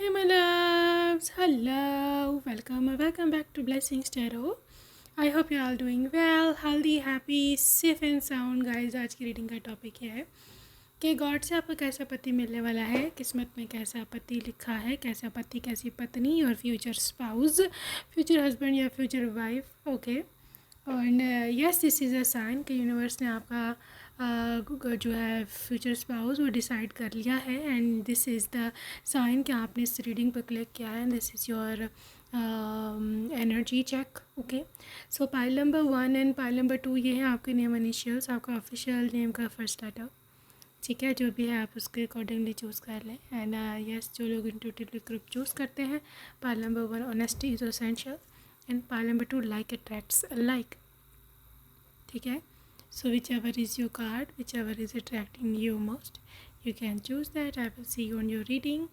Hey my loves, hello, welcome back to Blessings Tarot. I hope you're all doing well, healthy, happy, safe and sound guys. आज की reading का topic ये है कि God से आपको कैसा पति मिलने वाला है, किस्मत में कैसा पति लिखा है, कैसा पति कैसी पत्नी और फ्यूचर स्पाउस, फ्यूचर हस्बैंड या future wife. Okay, and yes this is a sign कि यूनिवर्स ने आपका जो है फ्यूचर स्पाउस वो डिसाइड कर लिया है. And this is the sign कि आपने इस रीडिंग पर क्लिक किया है. This is your energy check. Okay, so pile number 1 and pile number 2 ये है आपके नेम इनिशियल्स, आपका ऑफिशियल नेम का फर्स्ट लेटर. ठीक है, जो भी है आप उसके अकॉर्डिंगली चूज़ कर लें. एंड यस, जो लोग इंट्यूटिवली ग्रुप चूज़ करते हैं, pile number 1 honesty is essential and pile number 2 like attracts like. ठीक है, so whichever is your card, whichever is attracting you most, you can choose that. I will see you on your reading.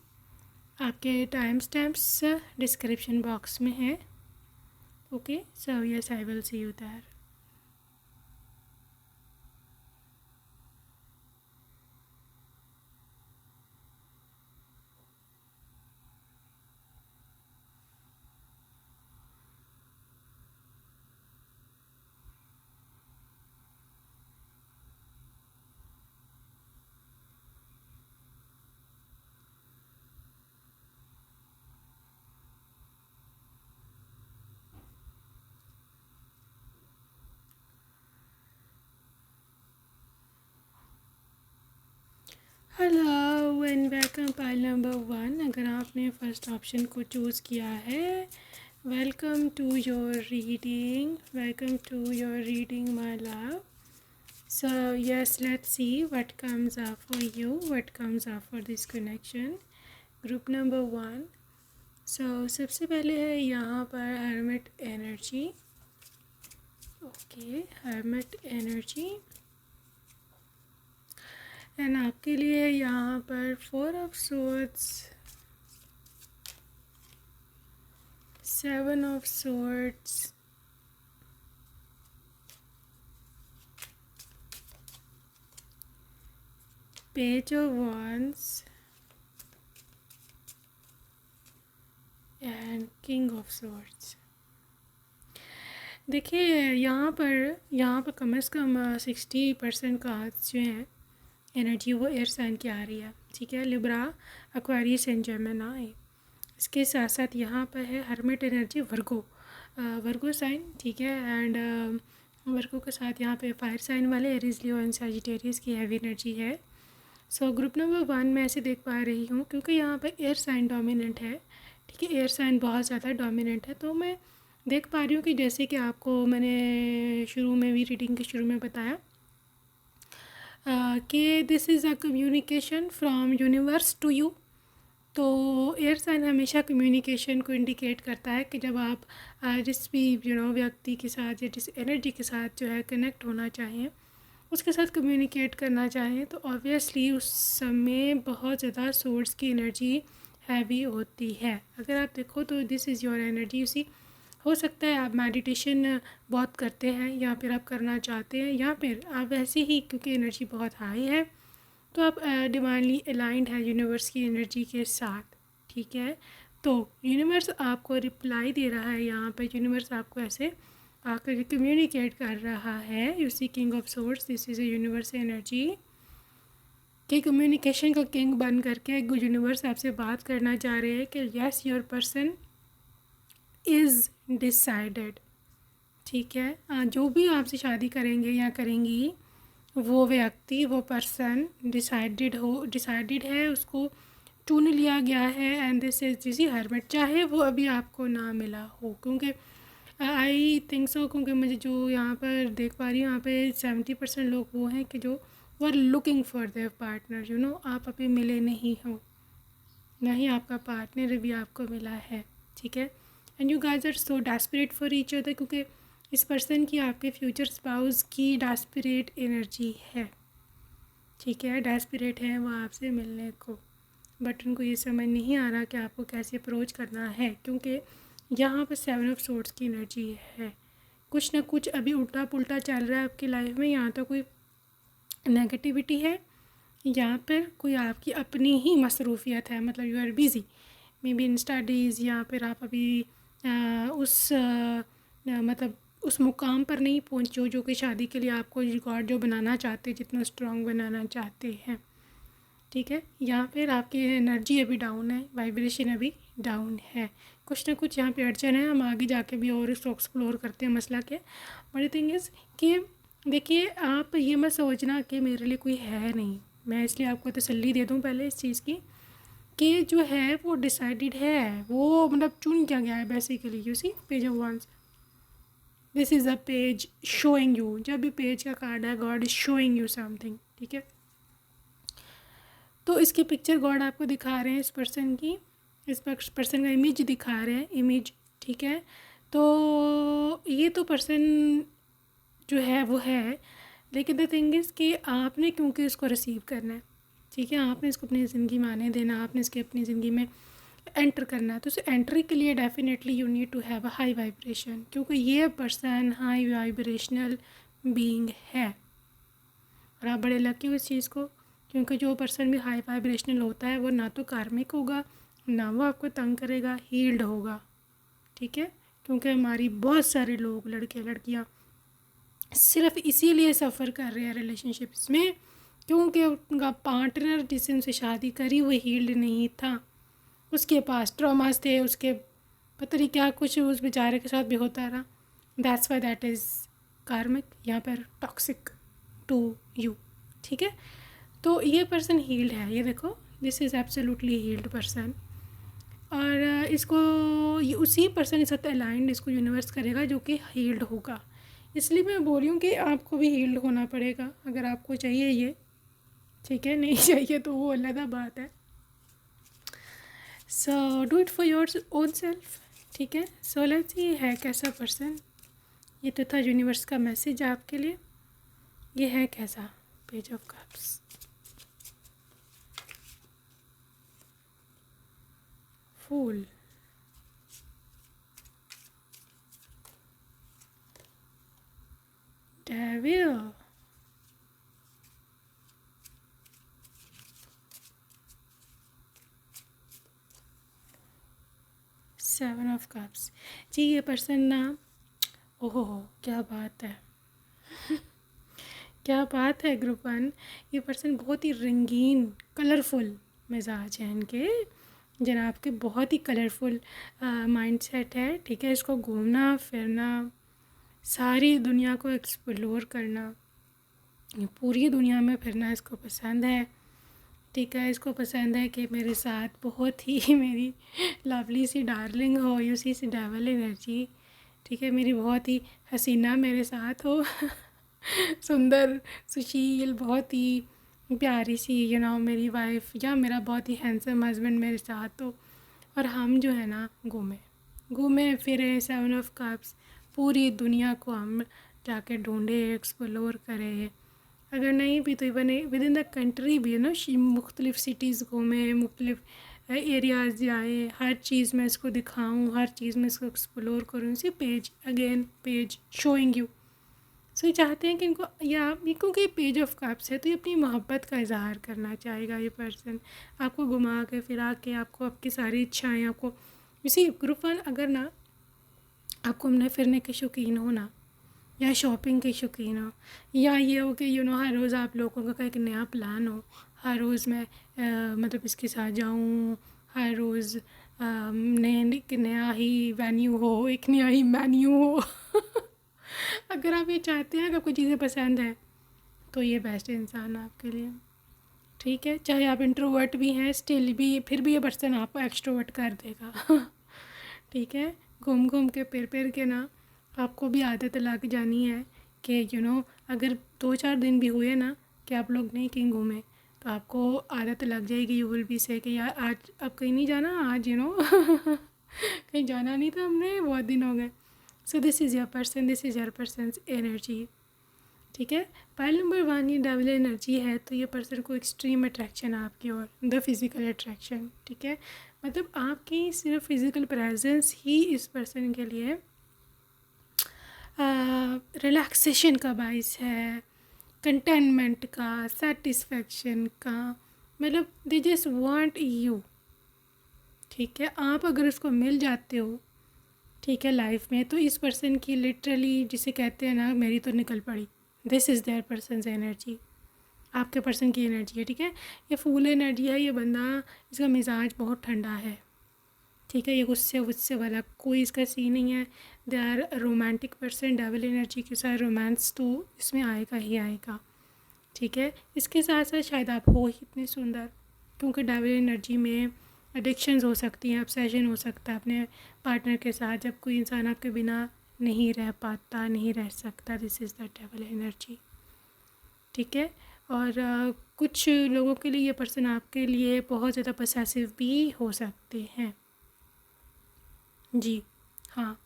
आपके time stamps description box में है. Okay, so yes I will see you there. Hello and welcome pile number 1. अगर आपने first option को choose किया है, welcome to your reading, welcome to your reading my love. So yes, let's see what comes up for you, what comes up for this connection. Group number 1. So सबसे पहले है यहाँ पर hermit energy. Okay, hermit energy. And आपके लिए यहाँ पर 4 of swords, 7 of swords, Page of wands and King of swords. देखिए यहाँ पर कम से कम 60% कार्ड्स जो हैं एनर्जी वो एयर साइन की आ रही है. ठीक है, लिब्रा, एक्वेरियस एंड जेमिनी. इसके साथ साथ यहाँ पर है हर्मिट एनर्जी, वर्गो साइन. ठीक है, एंड वर्गो के साथ यहाँ पे फायर साइन वाले एरीज, लियो एंड सजिटेरियस की हैवी एनर्जी है. सो ग्रुप नंबर 1 में ऐसे देख पा रही हूँ क्योंकि यहाँ पर एयर साइन डोमिनेंट है. ठीक है, एयर साइन बहुत ज़्यादा डोमिनेंट है. तो मैं देख पा रही हूँ कि जैसे कि आपको मैंने शुरू में भी रीडिंग के शुरू में बताया कि this is a communication from universe to you. तो एयर साइन हमेशा कम्युनिकेशन को इंडिकेट करता है कि जब आप जिस भी व्यक्ति के साथ या जिस एनर्जी के साथ जो है कनेक्ट होना चाहें, उसके साथ कम्युनिकेट करना चाहें, तो ऑब्वियसली उस समय बहुत ज़्यादा सोर्स की एनर्जी हैवी होती है. अगर आप देखो तो दिस इज़ योर एनर्जी. उसी हो सकता है आप मेडिटेशन बहुत करते हैं या फिर आप करना चाहते हैं या फिर आप वैसे ही क्योंकि एनर्जी बहुत हाई है तो आप डिवाइनली अलाइंड है यूनिवर्स की एनर्जी के साथ. ठीक है, तो यूनिवर्स आपको रिप्लाई दे रहा है. यहाँ पर यूनिवर्स आपको ऐसे आकर कम्युनिकेट कर रहा है. You see king of source, this is a universe energy कि कम्युनिकेशन का किंग बन करके यूनिवर्स आपसे बात करना चाह रहे हैं कि yes your person is decided. ठीक है, जो भी आपसे शादी करेंगे या करेंगी वो व्यक्ति, वो पर्सन डिसाइडेड है, उसको चुन लिया गया है. एंड दिस इज जिसी हर्मिट, चाहे वो अभी आपको ना मिला हो, क्योंकि आई थिंक सो, क्योंकि मुझे जो यहाँ पर देख पा रही हूँ यहाँ पे 70% लोग वो हैं कि जो वो are looking for their partner. आप अभी मिले नहीं हो, ना ही आपका पार्टनर अभी आपको मिला है. ठीक है, and you guys are so desperate for each other, क्योंकि इस पर्सन की आपके फ्यूचर स्पाउस की डेस्परेट एनर्जी है. ठीक है, डेस्परेट है वो आपसे मिलने को, बट उनको ये समझ नहीं आ रहा कि आपको कैसे अप्रोच करना है, क्योंकि यहाँ पर 7 ऑफ सोर्ड्स की एनर्जी है. कुछ ना कुछ अभी उल्टा पुल्टा चल रहा है आपकी लाइफ में. यहाँ तो कोई नेगेटिविटी है, यहाँ पर कोई आपकी अपनी ही मसरूफियत है, मतलब you are busy maybe in studies, या फिर आप अभी मतलब उस मुकाम पर नहीं पहुँचे हो जो कि शादी के लिए आपको गॉड जो बनाना चाहते हैं, जितना स्ट्रॉन्ग बनाना चाहते हैं, ठीक है। या फिर आपकी एनर्जी अभी डाउन है, वाइब्रेशन अभी डाउन है, कुछ ना कुछ यहाँ पे अड़चन है। हम आगे जाके भी और इसको एक्सप्लोर करते हैं मसला के। बट थिंग इज़ कि देखिए, आप ये मत सोचना कि मेरे लिए कोई है नहीं। मैं इसलिए आपको तसल्ली दे दूँ पहले इस चीज़ की कि जो है वो डिसाइडेड है, वो मतलब चुन क्या गया है basically. You see page of wands, this is a page showing you. जब भी पेज का कार्ड है, God is showing you something, ठीक है। तो इसकी पिक्चर गॉड आपको दिखा रहे हैं, इस पर्सन की, इस पर्सन का इमेज दिखा रहे हैं, इमेज, ठीक है। तो ये तो पर्सन जो है वो है, लेकिन द थिंग इज़ कि आपने क्योंकि इसको रिसीव करना है, ठीक है, आपने इसको अपनी ज़िंदगी में आने देना, आपने इसके अपनी ज़िंदगी में एंटर करना है। तो उस एंट्री के लिए definitely you need to have a high vibration, क्योंकि ये पर्सन हाई वाइब्रेशनल बीइंग है। और आप बड़े लकी हो इस चीज़ को, क्योंकि जो पर्सन भी हाई वाइब्रेशनल होता है वो ना तो कार्मिक होगा, ना वो आपको तंग करेगा, हील्ड होगा, ठीक है। क्योंकि हमारी बहुत सारे लोग, लड़के लड़कियाँ, सिर्फ इसीलिए सफ़र कर रहे हैं रिलेशनशिप्स में क्योंकि उनका पार्टनर जिससे उनसे शादी करी वो हील्ड नहीं था, उसके पास ट्रॉमास थे, उसके पता नहीं क्या कुछ उस बेचारे के साथ भी होता रहा। दैट्स वाई दैट इज़ कार्मिक, यहाँ पर टॉक्सिक टू यू, ठीक है। तो ये पर्सन हील्ड है, ये देखो, this is absolutely healed person. और इसको उसी पर्सन के साथ अलाइंड इसको यूनिवर्स करेगा जो कि हील्ड होगा। इसलिए मैं बोल रही हूँ कि आपको भी हील्ड होना पड़ेगा अगर आपको चाहिए ये, ठीक है। नहीं चाहिए तो वो अलग बात है। So do it for your own self, ठीक है। सो लेट्स सी है कैसा पर्सन। ये तो था यूनिवर्स का मैसेज आपके लिए। ये है कैसा, page of cups, fool, devil, seven of cups. जी ये पर्सन ना, ओहो क्या बात है क्या बात है ग्रुप वन। ये पर्सन बहुत ही रंगीन कलरफुल मिजाज है इनके, जनाब के, बहुत ही कलरफुल माइंडसेट है, ठीक है। इसको घूमना फिरना, सारी दुनिया को एक्सप्लोर करना, पूरी दुनिया में फिरना इसको पसंद है, ठीक है। इसको पसंद है कि मेरे साथ बहुत ही मेरी लवली सी डार्लिंग हो, यूसी सी डेवल एनर्जी, ठीक है, मेरी बहुत ही हसीना मेरे साथ हो सुंदर सुशील, बहुत ही प्यारी सी मेरी वाइफ या मेरा बहुत ही हैंडसम हस्बैंड मेरे साथ हो, और हम जो है ना घूमे फिरे, सेवन ऑफ कप्स, पूरी दुनिया को हम जाके ढूंढे, एक्सप्लोर करें। अगर नहीं भी तो even with in the country भी है ना, मुख्तलिफ़ सिटीज़ घूमें, मुख्तलिफ़ एरियाज़ जाए, हर चीज़ में इसको दिखाऊं, हर चीज़ में इसको एक्सप्लोर करूँ। इसी page again page showing you. So ये चाहते हैं कि इनको, या क्योंकि पेज ऑफ कप्स है तो ये अपनी मोहब्बत का इजहार करना चाहेगा। ये पर्सन आपको घुमा के फिरा के, आपको आपकी सारी इच्छाएँ, आपको इसी ग्रुप वन, अगर ना आपको घूमने फिरने के शौकीन हो ना, या शॉपिंग के शौकीन हो, या ये हो कि हर रोज़ आप लोगों का एक नया प्लान हो, हर रोज़ मैं मतलब इसके साथ जाऊँ, हर रोज़ नया ही वेन्यू हो, एक नया ही मेन्यू हो अगर आप ये चाहते हैं, अगर कोई चीज़ें पसंद है तो ये बेस्ट इंसान है आपके लिए, ठीक है। चाहे आप इंट्रोवर्ट भी हैं स्टिल भी, फिर भी ये पर्सन आपको एक्सट्रोवर्ट कर देगा ठीक है। घूम घूम के फिर के ना आपको भी आदत लग जानी है कि अगर 2-4 दिन भी हुए ना कि आप लोग नहीं कहीं घूमे, तो आपको आदत लग जाएगी। यू विल बी से कि यार आज अब कहीं नहीं जाना, आज कहीं जाना नहीं था, हमने बहुत दिन हो गए। सो this is your person, this is your persons energy, ठीक है। पाइल नंबर 1 ये डेविल एनर्जी है, तो ये पर्सन को एक्सट्रीम अट्रैक्शन है आपकी ओर, द फिज़िकल अट्रैक्शन, ठीक है। मतलब आपकी सिर्फ फिज़िकल प्रेजेंस ही इस पर्सन के लिए रिलैक्सेशन का बाइस है, कंटेनमेंट का, सेटिस्फेक्शन का, मतलब दे जस्ट वांट यू, ठीक है, आप अगर उसको मिल जाते हो, ठीक है, लाइफ में, तो इस पर्सन की लिटरली जिसे कहते हैं ना, मेरी तो निकल पड़ी, this is their person's energy, आपके पर्सन की एनर्जी है। ठीक है, ये फूल एनर्जी है, ये बंदा, इसका मिजाज बहुत ठंडा है। ठीक है, ये गुस्से गुस्से वाला कोई इसका सीन नहीं है। They are romantic person, devil energy के साथ रोमांस तो इसमें आएगा ही आएगा। ठीक है, इसके साथ साथ शायद आप हो ही इतने सुंदर, क्योंकि डेविल एनर्जी में एडिक्शंस हो सकती हैं, ऑब्सेशन हो सकता है अपने पार्टनर के साथ, जब कोई इंसान आपके बिना नहीं रह पाता, नहीं रह सकता। This is the devil energy. ठीक है, और कुछ लोगों के लिए ये पर्सन आपके लिए बहुत ज़्यादा पसेसिव भी हो सकते हैं। जी हाँ,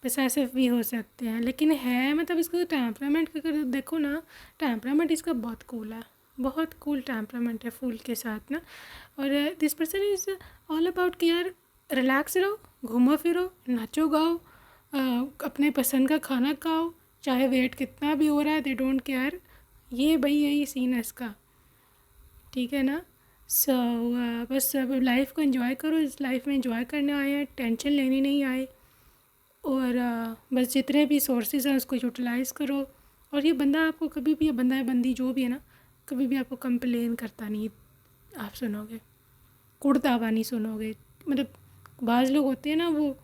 पसेसिव भी हो सकते हैं, लेकिन है मतलब इसका टेम्परामेंट का अगर देखो ना, टेम्परामेंट इसका बहुत कूल है, बहुत कूल टेम्परामेंट है फूल के साथ ना। और this person is all about कि यार रिलैक्स रहो, घूमो फिरो, नाचो गाओ, अपने पसंद का खाना खाओ, चाहे वेट कितना भी हो रहा है, दे डोंट केयर। ये भाई यही सीन है इसका। ठीक है ना, सो बस अब लाइफ को एंजॉय करो, इस लाइफ में एंजॉय करने आए हैं, टेंशन लेने नहीं आए। और बस जितने भी सोर्सेज हैं उसको यूटिलाइज़ करो। और ये बंदा आपको कभी भी, ये बंदा है बंदी जो भी है ना, कभी भी आपको कंप्लेन करता नहीं आप सुनोगे, कुड़ता हुआ नहीं सुनोगे। मतलब बाज़ लोग होते हैं ना, वो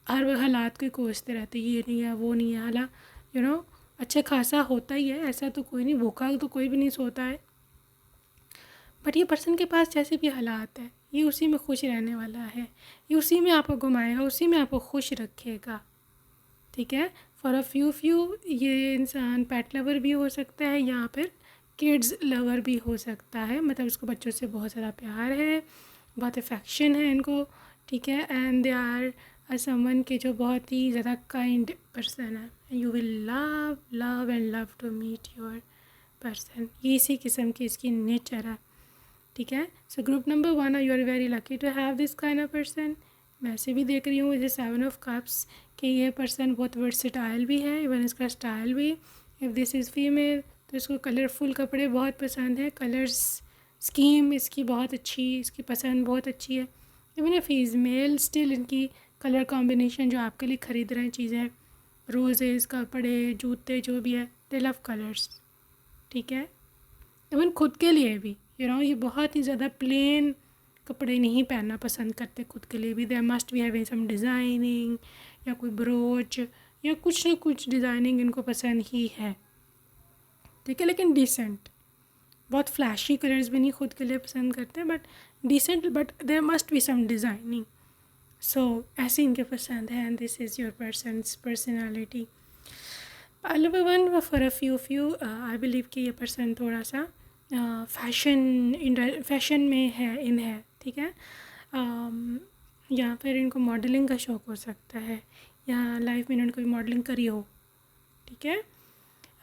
हर हालात को ही कोसते रहते, ये नहीं है वो नहीं है, हालांकि अच्छा खासा होता ही है, ऐसा तो कोई नहीं, भूखा तो कोई भी नहीं सोता है। बट ये पर्सन के पास जैसे भी हालात है, ये उसी में खुश रहने वाला है, ये उसी में आपको घुमाएगा, उसी में आपको खुश रखेगा। ठीक है, फॉर अ फ्यू ये इंसान पेट लवर भी हो सकता है, या फिर किड्स लवर भी हो सकता है, मतलब इसको बच्चों से बहुत ज़्यादा प्यार है, बहुत अफेक्शन है इनको। ठीक है, एंड दे आर समवन के जो बहुत ही ज़्यादा काइंड पर्सन है। You will love love and love to meet your person, ये इसी किस्म की इसकी नेचर है। ठीक है, so group number 1, you are very lucky to have this kind of person. मैं ऐसे भी देख रही हूँ इसे 7 ऑफ कप्स कि ये पर्सन बहुत वर्सेटाइल भी है, इवन इसका स्टाइल भी। इफ़ दिस इज़ फीमेल तो इसको कलरफुल कपड़े बहुत पसंद है, कलर्स स्कीम इसकी बहुत अच्छी, इसकी पसंद बहुत अच्छी है। Even if he is male still इनकी कलर कॉम्बिनेशन जो आपके लिए ख़रीद रहे हैं चीज़ें, रोज़ेज़, कपड़े, जूते, जो भी है, दे लव कलर्स। ठीक है, इवन खुद के लिए भी ये बहुत ही ज़्यादा प्लेन कपड़े नहीं पहनना पसंद करते खुद के लिए भी। There must be having some designing, या कोई ब्रोच या कुछ ना कुछ डिज़ाइनिंग इनको पसंद ही है। ठीक है, लेकिन डिसेंट, बहुत फ्लैशी कलर्स भी नहीं खुद के लिए पसंद करते, but decent, but there must be some designing. So ऐसे इनके पसंद है, and this is your persons personality. Number 1 for a few I believe कि ये पर्सन थोड़ा सा फैशन में है, इन है। ठीक है, या फिर इनको मॉडलिंग का शौक़ हो सकता है, या लाइफ में इन्होंने कोई मॉडलिंग करी हो। ठीक है,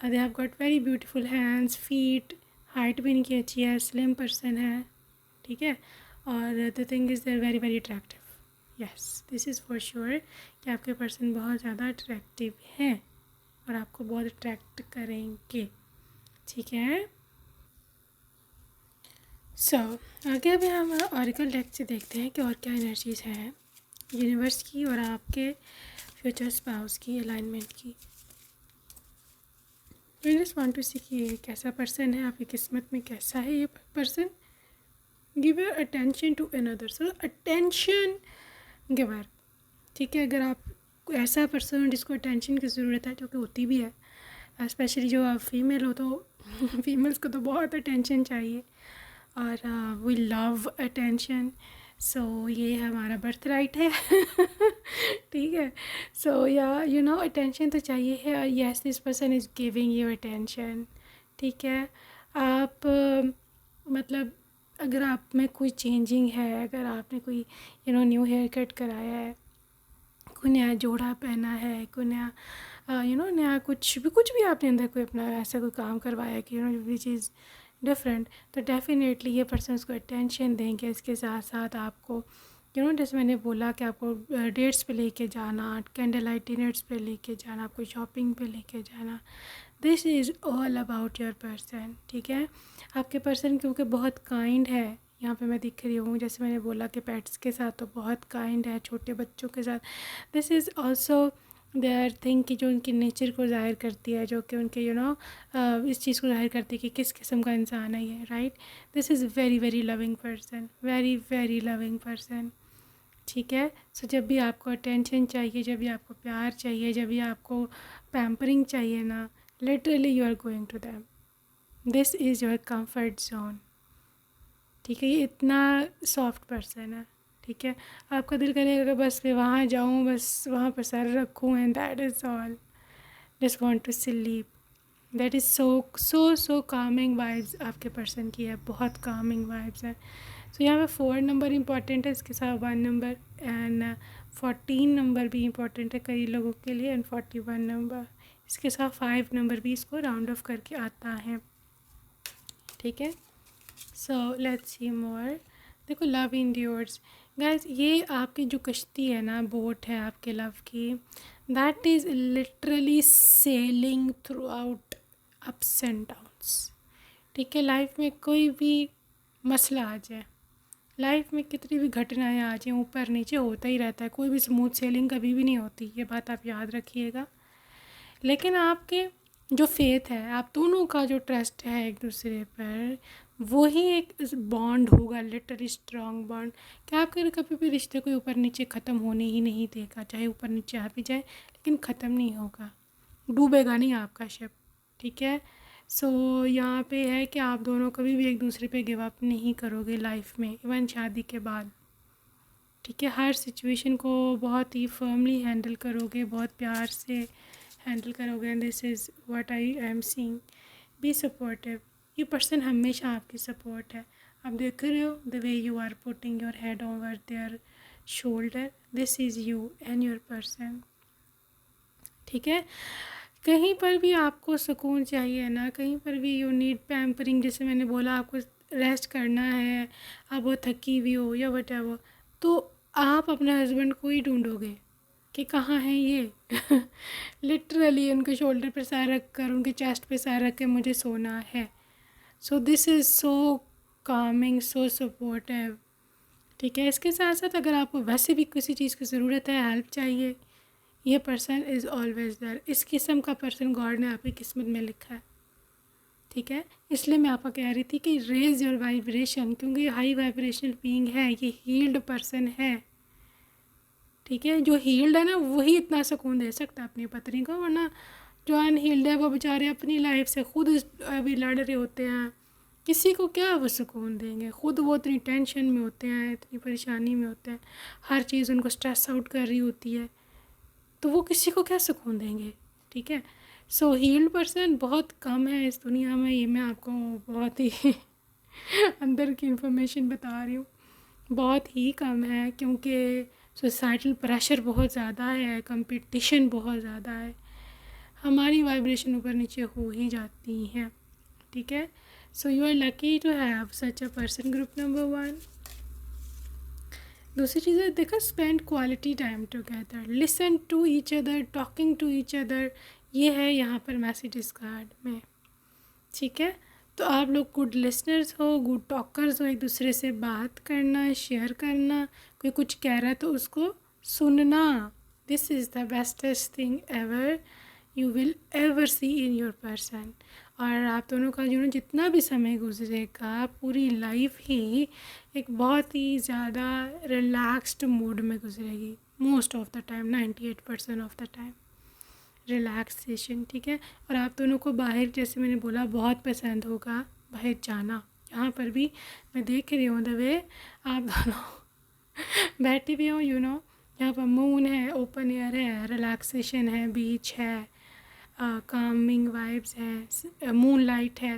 they have got very beautiful hands, feet, height भी इनकी अच्छी है, स्लिम पर्सन है। ठीक है, और the thing is they are very very attractive. Yes, this is for sure कि आपके पर्सन बहुत ज़्यादा अट्रैक्टिव हैं और आपको बहुत अट्रैक्ट करेंगे। ठीक है, सो आगे अभी हम ऑरिकल डेक से देखते हैं कि और क्या एनर्जीज़ हैं यूनिवर्स की और आपके फ्यूचर स्पाउस की अलाइनमेंट की। आई जस्ट वांट टू सी कि ये कैसा पर्सन है, आपकी किस्मत में कैसा है ये person. Give your attention to another, so attention giver. ठीक है, अगर आप ऐसा पर्सन हो जिसको अटेंशन की ज़रूरत है, जो कि होती भी है, स्पेशली जो आप फीमेल हो, तो फीमेल्स को तो बहुत अटेंशन चाहिए, और वी लव अटेंशन। सो ये हमारा बर्थ राइट है। ठीक है, सो या अटेंशन तो चाहिए है, और yes this person is giving you attention. ठीक है, आप मतलब अगर आप में कोई चेंजिंग है, अगर आपने कोई न्यू हेयर कट कराया है, कोई नया जोड़ा पहना है, कोई नया नया कुछ भी आपने अंदर कोई अपना ऐसा कोई काम करवाया कि विच इज़ डिफरेंट, तो डेफिनेटली ये पर्सन उसको अटेंशन देंगे। इसके साथ साथ आपको जैसे मैंने बोला कि आपको डेट्स पे लेके जाना, कैंडल लाइट डिनर्स पे लेके जाना, आपको शॉपिंग पे लेके जाना, this is all about your person. ठीक है, आपके पर्सन क्योंकि बहुत काइंड है, यहाँ पे मैं दिख रही हूँ। जैसे मैंने बोला कि पेट्स के साथ तो बहुत काइंड है, छोटे बच्चों के साथ this is also there thing कि जो उनकी नेचर को ज़ाहिर करती है, जो कि उनके इस चीज़ को ज़ाहिर करती है कि किस किस्म का इंसान है ये, right. This is very very loving person, very very loving person, ठीक है। सो जब भी आपको अटेंशन चाहिए, जब भी आपको प्यार चाहिए, जब भी आपको पैम्परिंग चाहिए ना, literally you are going to them, this is your comfort zone, ठीक है। ये इतना सॉफ्ट पर्सन है, ठीक है। आपका दिल करेगा कि बस मैं वहाँ जाऊँ, बस वहाँ पर सर रखूँ and that is all, just want to sleep. That is so calming vibes आपके पर्सन की है, बहुत कामिंग वाइब्स है। सो यहाँ पे 4 नंबर इम्पॉर्टेंट है, इसके साथ 1 नंबर एंड 14 नंबर भी इम्पॉर्टेंट है कई लोगों के लिए, एंड 41 नंबर, इसके साथ 5 नंबर भी इसको राउंड ऑफ करके आता है, ठीक है। सो लेट्स सी मोर। देखो, लव इंड्योर्स गाइस, ये आपकी जो कश्ती है ना, बोट है आपके लव की, that is literally selling through out ups and downs, ठीक है। लाइफ में कोई भी मसला आ जाए, लाइफ में कितनी भी घटनाएं आ जाएं, ऊपर नीचे होता ही रहता है, कोई भी स्मूथ सेलिंग कभी भी नहीं होती, ये बात आप याद रखिएगा। लेकिन आपके जो फेथ है, आप दोनों का जो ट्रस्ट है एक दूसरे पर, वो ही एक बॉन्ड होगा, लिटरली स्ट्रॉन्ग बॉन्ड, कि आपके कभी भी रिश्ते को ऊपर नीचे ख़त्म होने ही नहीं देगा, चाहे ऊपर नीचे आ भी जाए लेकिन ख़त्म नहीं होगा, डूबेगा नहीं आपका शिप, ठीक है। सो यहाँ पे है कि आप दोनों कभी भी एक दूसरे पे गिव अप नहीं करोगे लाइफ में, इवन शादी के बाद, ठीक है। हर सिचुएशन को बहुत ही फर्मली हैंडल करोगे, बहुत प्यार से हैंडल करोगे, and this is what I am seeing. Be supportive, ये पर्सन हमेशा आपकी सपोर्ट है। आप देख रहे हो the way you are putting your head over their shoulder, this is you and your person, ठीक है। कहीं पर भी आपको सुकून चाहिए ना, कहीं पर भी यू नीड पैम्परिंग, जैसे मैंने बोला आपको रेस्ट करना है, आप वो थकी हुई हो या व्हाटएवर, तो आप अपने हस्बैंड को ही ढूंढोगे कि कहाँ हैं ये लिटरली उनके शोल्डर पे सर रख कर, उनके चेस्ट पे सर रख के मुझे सोना है। So this is so Kameng, so supportive, ठीक है। इसके साथ साथ अगर आपको वैसे भी किसी चीज़ की ज़रूरत है, हेल्प चाहिए, ये पर्सन इज़ ऑलवेज देयर। इस किस्म का पर्सन गॉड ने आपकी किस्मत में लिखा है, ठीक है। इसलिए मैं आपको कह रही थी कि रेज योर वाइब्रेशन, क्योंकि ये हाई वाइब्रेशनल बीइंग है, ये हील्ड पर्सन है, ठीक है। जो हील्ड है ना, वही इतना सुकून दे सकता है अपनी पत्नी को, वरना जो अनहील्ड है वो बेचारे अपनी लाइफ से खुद अभी लड़ रहे होते हैं, किसी को क्या वो सुकून देंगे, खुद वो इतनी टेंशन में होते हैं, इतनी परेशानी में होते हैं, हर चीज़ उनको स्ट्रेस आउट कर रही होती है, तो वो किसी को क्या सुकून देंगे, ठीक है। सो हील्ड पर्सन बहुत कम है इस दुनिया में, ये मैं आपको बहुत ही अंदर की इंफॉर्मेशन बता रही हूँ, बहुत ही कम है, क्योंकि सोसाइटल प्रेशर बहुत ज़्यादा है, कंपटीशन बहुत ज़्यादा है, हमारी वाइब्रेशन ऊपर नीचे हो ही जाती हैं, ठीक है। So you are lucky to have such a person, group number 1। दूसरी चीज़ है, देखो, spend quality time together, listen to each other, talking to each other, ये है यहाँ पर मैसेजेस कार्ड में, ठीक है। तो आप लोग गुड लिसनर्स हो, गुड टॉकर्स हो, एक दूसरे से बात करना, शेयर करना, कोई कुछ कह रहा है तो उसको सुनना, this is the bestest thing ever you will ever see in your person. और आप दोनों का जितना भी समय गुजरेगा, पूरी लाइफ ही एक बहुत ही ज़्यादा रिलैक्स्ड मूड में गुजरेगी, most of the time, 98% of the time relaxation, ठीक है। और आप दोनों को बाहर, जैसे मैंने बोला, बहुत पसंद होगा बाहर जाना। यहाँ पर भी मैं देख रही हूँ द वे आप दोनों बैठे भी हो, यहाँ पर मून है, ओपन एयर है, रिलैक्सेशन है, बीच है, कामिंग वाइब्स है, मून लाइट है।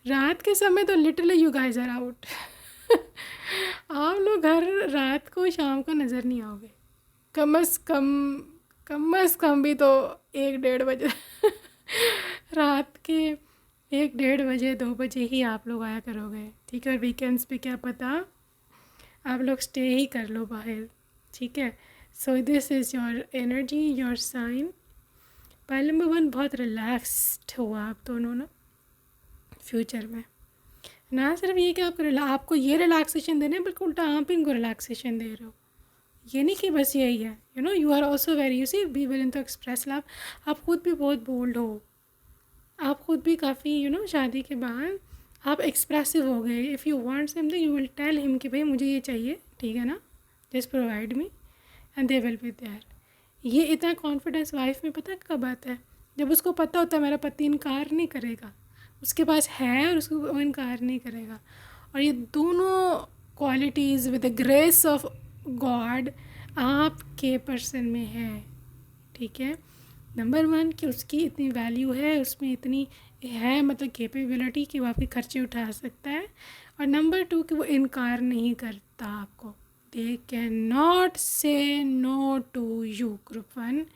रात के समय तो literally you guys are out आप लोग हर रात को शाम को नज़र नहीं आओगे, कम अज़ कम भी तो 1-1:30 बजे रात के 1-1:30 बजे 2 बजे ही आप लोग आया करोगे, ठीक है। और वीकेंड्स पे क्या पता आप लोग स्टे ही कर लो बाहर, ठीक है। So this is your energy, your sign. Pile number 1, बहुत रिलैक्स्ड हो आप दोनों ना फ्यूचर में, ना सिर्फ ये कि आपको ये रिलैक्सेशन देना है, बल्कि उल्टा आप इनको रिलैक्सेशन दे रहे हो। ये नहीं कि बस यही है, you are also very, you see, be willing to express love. आप खुद भी बहुत बोल्ड हो, आप खुद भी काफ़ी शादी के बाद आप एक्सप्रेसिव हो गए। If you want something you will tell him कि भाई मुझे ये चाहिए, ठीक है ना, just provide me and they will be there. ये इतना कॉन्फिडेंस वाइफ में पता कब आता है? जब उसको पता होता है मेरा पति इनकार नहीं करेगा, उसके पास है और उसको वो इनकार नहीं करेगा। और ये दोनों qualities with the grace of God आपके पर्सन में है, ठीक है। नंबर 1 कि उसकी इतनी वैल्यू है, उसमें इतनी है मतलब कैपेबिलिटी कि वो आपके खर्चे उठा सकता है। और नंबर 2 कि वो इनकार नहीं करता आपको, they can not say no to you. Group 1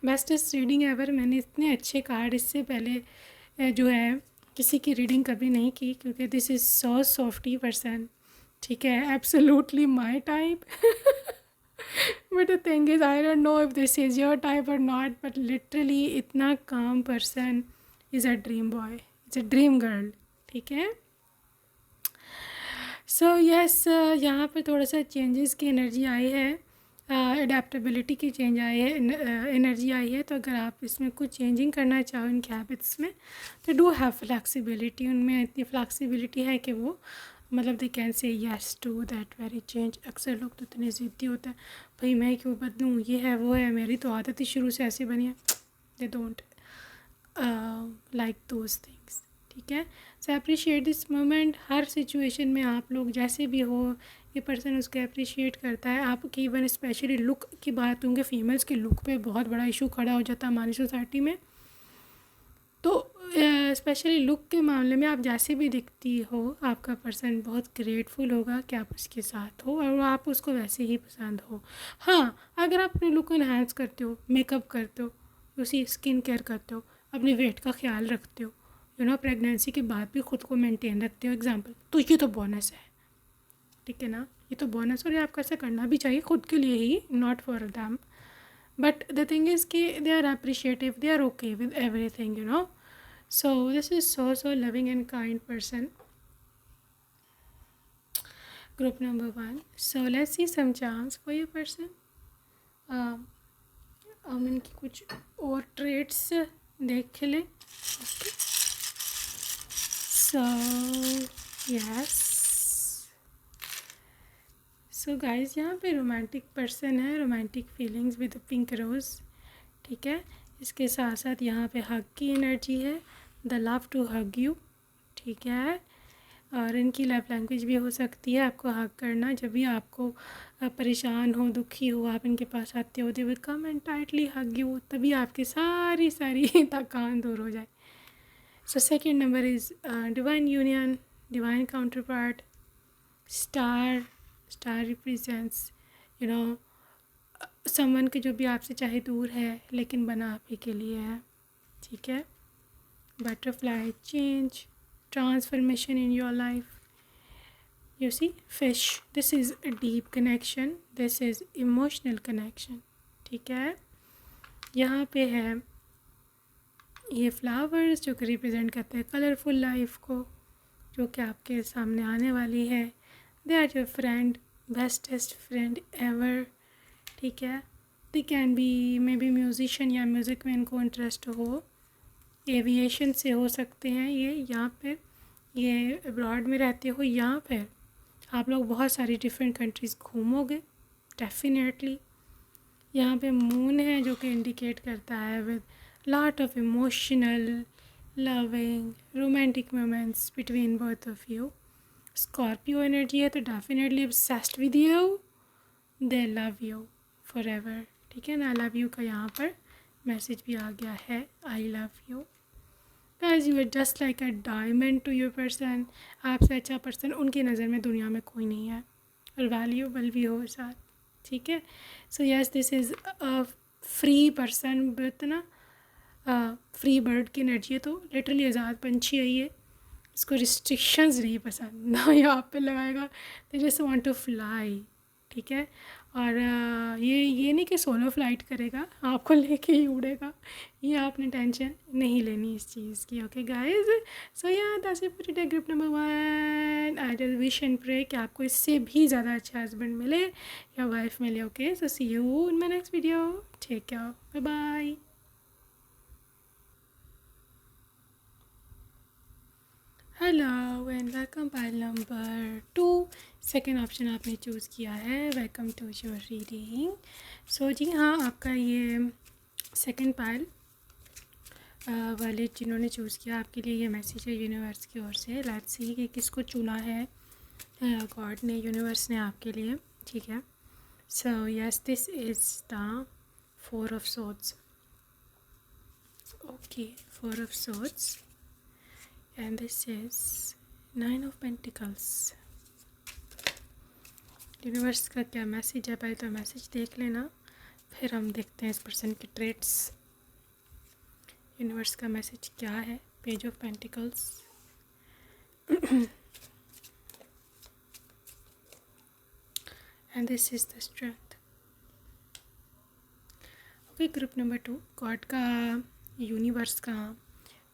bestest reading ever. मैंने इतने अच्छे कार्ड इससे पहले जो है किसी की रीडिंग कभी नहीं की, क्योंकि this is so softie person, ठीक है, absolutely my type. But the thing is, I don't know if this is your type or not, but literally इतना calm person is a dream boy, it's a dream girl, ठीक है। So yes, यहाँ पे थोड़ा सा changes की energy आई है, adaptability की चेंज आई है, एनर्जी आई है। तो अगर आप इसमें कुछ चेंजिंग करना चाहो इनके हैबिट्स में, तो डू हैव फ्लेक्सिबिलिटी। उनमें इतनी फ्लेक्सिबिलिटी है कि वो मतलब they can say yes to that very change. अक्सर लोग तो इतने ज़िद्दी होते हैं, भाई मैं क्यों बदलूँ, ये है वो है, मेरी तो आदत ही शुरू से ऐसी बनी है। They don't like those things, ठीक है। सो appreciate this moment. Her situation में आप लोग जैसे भी हो, ये पर्सन उसको अप्रिशिएट करता है। आपकी इवन स्पेशली लुक की बात होंगे, फीमेल्स के लुक पे बहुत बड़ा इशू खड़ा हो जाता है हमारी सोसाइटी में। तो स्पेशली लुक के मामले में आप जैसे भी दिखती हो, आपका पर्सन बहुत ग्रेटफुल होगा कि आप उसके साथ हो और आप उसको वैसे ही पसंद हो। हाँ, अगर आप अपने लुक को इन्हांस करते हो, मेकअप करते हो, उसी स्किन केयर करते हो, अपने वेट का ख्याल रखते हो, प्रेगनेंसी के बाद भी ख़ुद को मेंटेन रखते हो एग्जाम्पल, तो ये तो बोनस है, ठीक है ना। ये तो बोनस, और ये आपको ऐसा करना भी चाहिए खुद के लिए ही, not for them. But the thing is कि they are appreciative, they are okay with everything, so this is so loving and kind person, group number 1. So let's see some charms for your person. हम इनकी कुछ और traits देख लें। Okay, so yes, so guys यहाँ पे romantic person है, romantic feelings with pink rose, ठीक है। इसके साथ साथ यहाँ पे हग की एनर्जी है, the love to hug you, ठीक है। और इनकी लव लैंग्वेज भी हो सकती है आपको हग करना। जब भी आपको परेशान हो, दुखी हो, आप इनके पास आते हो, they will come and tightly hug you, तभी आपकी सारी थकान दूर हो जाए। So second number is divine union, divine counter part, star represents someone के जो भी आपसे चाहे दूर है लेकिन बना आप ही के लिए है, ठीक है। Butterfly, change, transformation in your life. You see, fish, this is a deep connection, this is emotional connection, ठीक है। यहाँ पे है ये फ्लावर्स जो कि रिप्रेजेंट करते हैं कलरफुल लाइफ को, जो कि आपके सामने आने वाली है। They are your friend, bestest friend ever, ठीक है। They can be maybe musician या म्यूज़िक में इनको इंटरेस्ट हो, एविएशन से हो सकते हैं ये, यहाँ पर ये अब्रॉड में रहते हो, यहाँ पर आप लोग बहुत सारी डिफरेंट कंट्रीज़ घूमोगे डेफिनेटली। यहाँ पे मून है जो कि इंडिकेट करता है with lot of emotional loving romantic moments between both of you. Scorpio energy है तो definitely obsessed with you, they love you for ever, ठीक है ना। आई लव यू का यहाँ पर मैसेज भी आ गया है, I love you guys, you are just like a diamond to your person. आपसे अच्छा पर्सन उनकी नज़र में दुनिया में कोई नहीं है, और वैल्यूबल भी हो साथ, ठीक है। So yes, this is a free person, but ना फ्री बर्ड की एनर्जी है, तो लिटरली आज़ाद पंछी है ये, इसको रिस्ट्रिक्शंस नहीं पसंद ना, ये आप पे लगाएगा, they just want to fly, ठीक है। और ये नहीं कि सोलो फ्लाइट करेगा, आपको लेके ही उड़ेगा, ये आपने टेंशन नहीं लेनी इस चीज़ की। Okay guys, so yeah that's it for today group number 1। I just wish and pray कि आपको इससे भी ज़्यादा अच्छा हस्बैंड मिले या वाइफ मिले। Okay, so see you in my next video, take care, bye bye. Hello and welcome pile number 2। Second option आपने चूज़ किया है, welcome to your reading. So जी हाँ, आपका ये सेकेंड पाइल वाले जिन्होंने चूज़ किया, आपके लिए ये मैसेज है यूनिवर्स की ओर से। लेट्स सी कि किसको चुना है गॉड ने, यूनिवर्स ने आपके लिए, ठीक है। So yes, this is the 4 of swords. Okay, 4 of swords and this is 9 of Pentacles। Universe का क्या मैसेज है, पहले तो मैसेज देख लेना, फिर हम देखते हैं इस पर्सन के ट्रेट्स। यूनिवर्स का मैसेज क्या है, page of pentacles. And this is the strength. Okay, group number 2, God का, यूनिवर्स का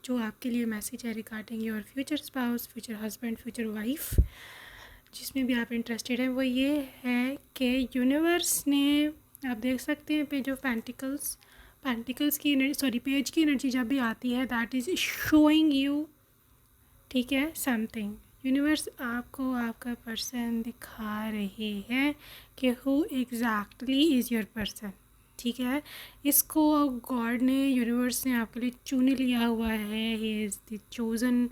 जो आपके लिए मैसेज है regarding your future spouse, future husband, future wife, जिसमें भी आप इंटरेस्टेड हैं, वो ये है कि यूनिवर्स ने, आप देख सकते हैं पेज ऑफ पेंटिकल्स, पेंटिकल्स की एनर्जी, सॉरी पेज की एनर्जी जब भी आती है दैट इज़ शोइंग यू, ठीक है, समथिंग। यूनिवर्स आपको आपका पर्सन दिखा रहे हैं कि who exactly is your person, ठीक है। इसको गॉड ने, यूनिवर्स ने आपके लिए चुन लिया हुआ है। He is the chosen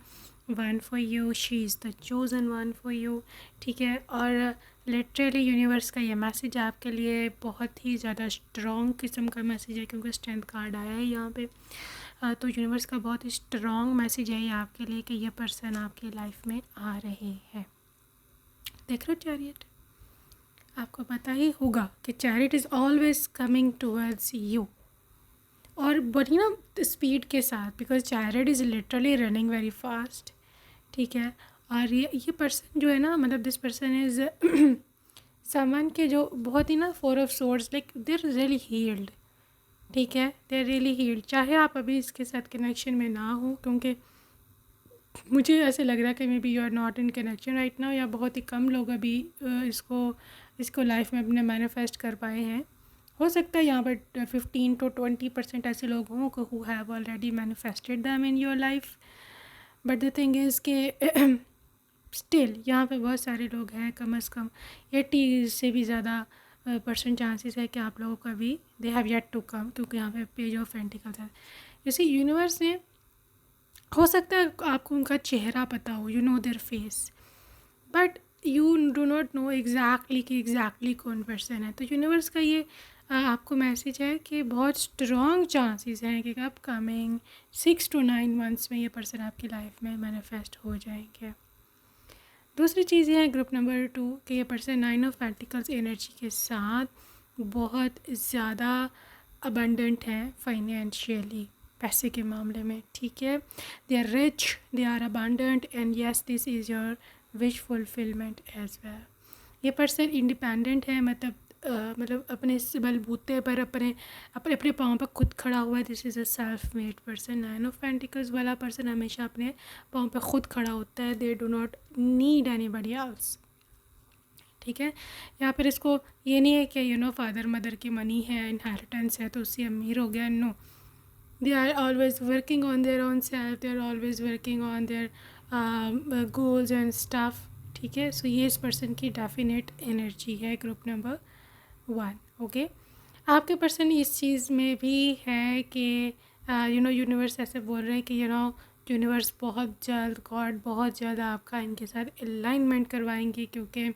one for you, she is the chosen one for you, ठीक है। और लिटरली यूनिवर्स का ये मैसेज आपके लिए बहुत ही ज़्यादा स्ट्रॉन्ग किस्म का मैसेज है, क्योंकि स्ट्रेंथ कार्ड आया है यहाँ पे। तो यूनिवर्स का बहुत ही स्ट्रॉन्ग मैसेज है ये आपके लिए कि ये पर्सन आपकी लाइफ में आ रहे हैं। देख रहे हो चैरियट, आपको पता ही होगा कि chariot is always coming towards you, और बड़ी ना स्पीड के साथ, because chariot is literally running very fast, ठीक है। और ये पर्सन जो है ना, मतलब दिस पर्सन इज़ समवन के जो बहुत ही ना 4 of swords, like they are really healed, ठीक है, दे आर रियली हील्ड। चाहे आप अभी इसके साथ कनेक्शन में ना हो, क्योंकि मुझे ऐसे लग रहा है कि maybe you are not in connection right now, या बहुत ही कम लोग अभी इसको लाइफ में अपने मैनिफेस्ट कर पाए हैं। हो सकता है यहाँ पर 15 to 20% ऐसे लोग हों who have already manifested them in your life, but the thing is के स्टिल यहाँ पे बहुत सारे लोग हैं, कम अज़ कम 80 से भी ज़्यादा % चांसेस है कि आप लोगों का भी they have yet to come, क्योंकि यहाँ पे पेज ऑफ पेंटिकल्स है। जैसे यूनिवर्स ने, हो सकता है आपको उनका चेहरा पता हो, you know their face, but you do not know exactly कि एग्जैक्टली कौन पर्सन है। तो यूनिवर्स का ये आपको मैसेज है कि बहुत स्ट्रॉन्ग चांसेस हैं कि अब कमिंग 6 to 9 मंथ्स में ये पर्सन आपकी लाइफ में मैनिफेस्ट हो जाएंगे। दूसरी चीज़ ये है ग्रुप नंबर 2 कि ये पर्सन 9 ऑफ पेंटिकल्स एनर्जी के साथ बहुत ज़्यादा अबंडेंट हैं फाइनेंशियली, पैसे के मामले में, ठीक है। They are rich, they are abundant, and yes this is your wish fulfilment as well. ये पर्सन इंडिपेंडेंट है, मतलब अपने बलबूते पर अपने अपने अपने पाँव पर खुद खड़ा हुआ है। This is a self made person. 9 of pentacles वाला पर्सन हमेशा अपने पाँव पर खुद खड़ा होता है, they do not need anybody else, ठीक है। यहाँ पर इसको ये नहीं है कि फादर मदर की मनी है, इनहेरिटेंस है तो उससे अमीर हो गया, no. They are always working on their own self, they are always working on their goals and stuff, ठीक है। सो ये इस पर्सन की डेफिनेट एनर्जी है ग्रुप नंबर 1, ओके। आपके पर्सन इस चीज़ में भी है कि यूनिवर्स ऐसे बोल रहे हैं कि यूनिवर्स बहुत जल्द, गॉड बहुत जल्द आपका इनके साथ अलाइनमेंट करवाएंगे, क्योंकि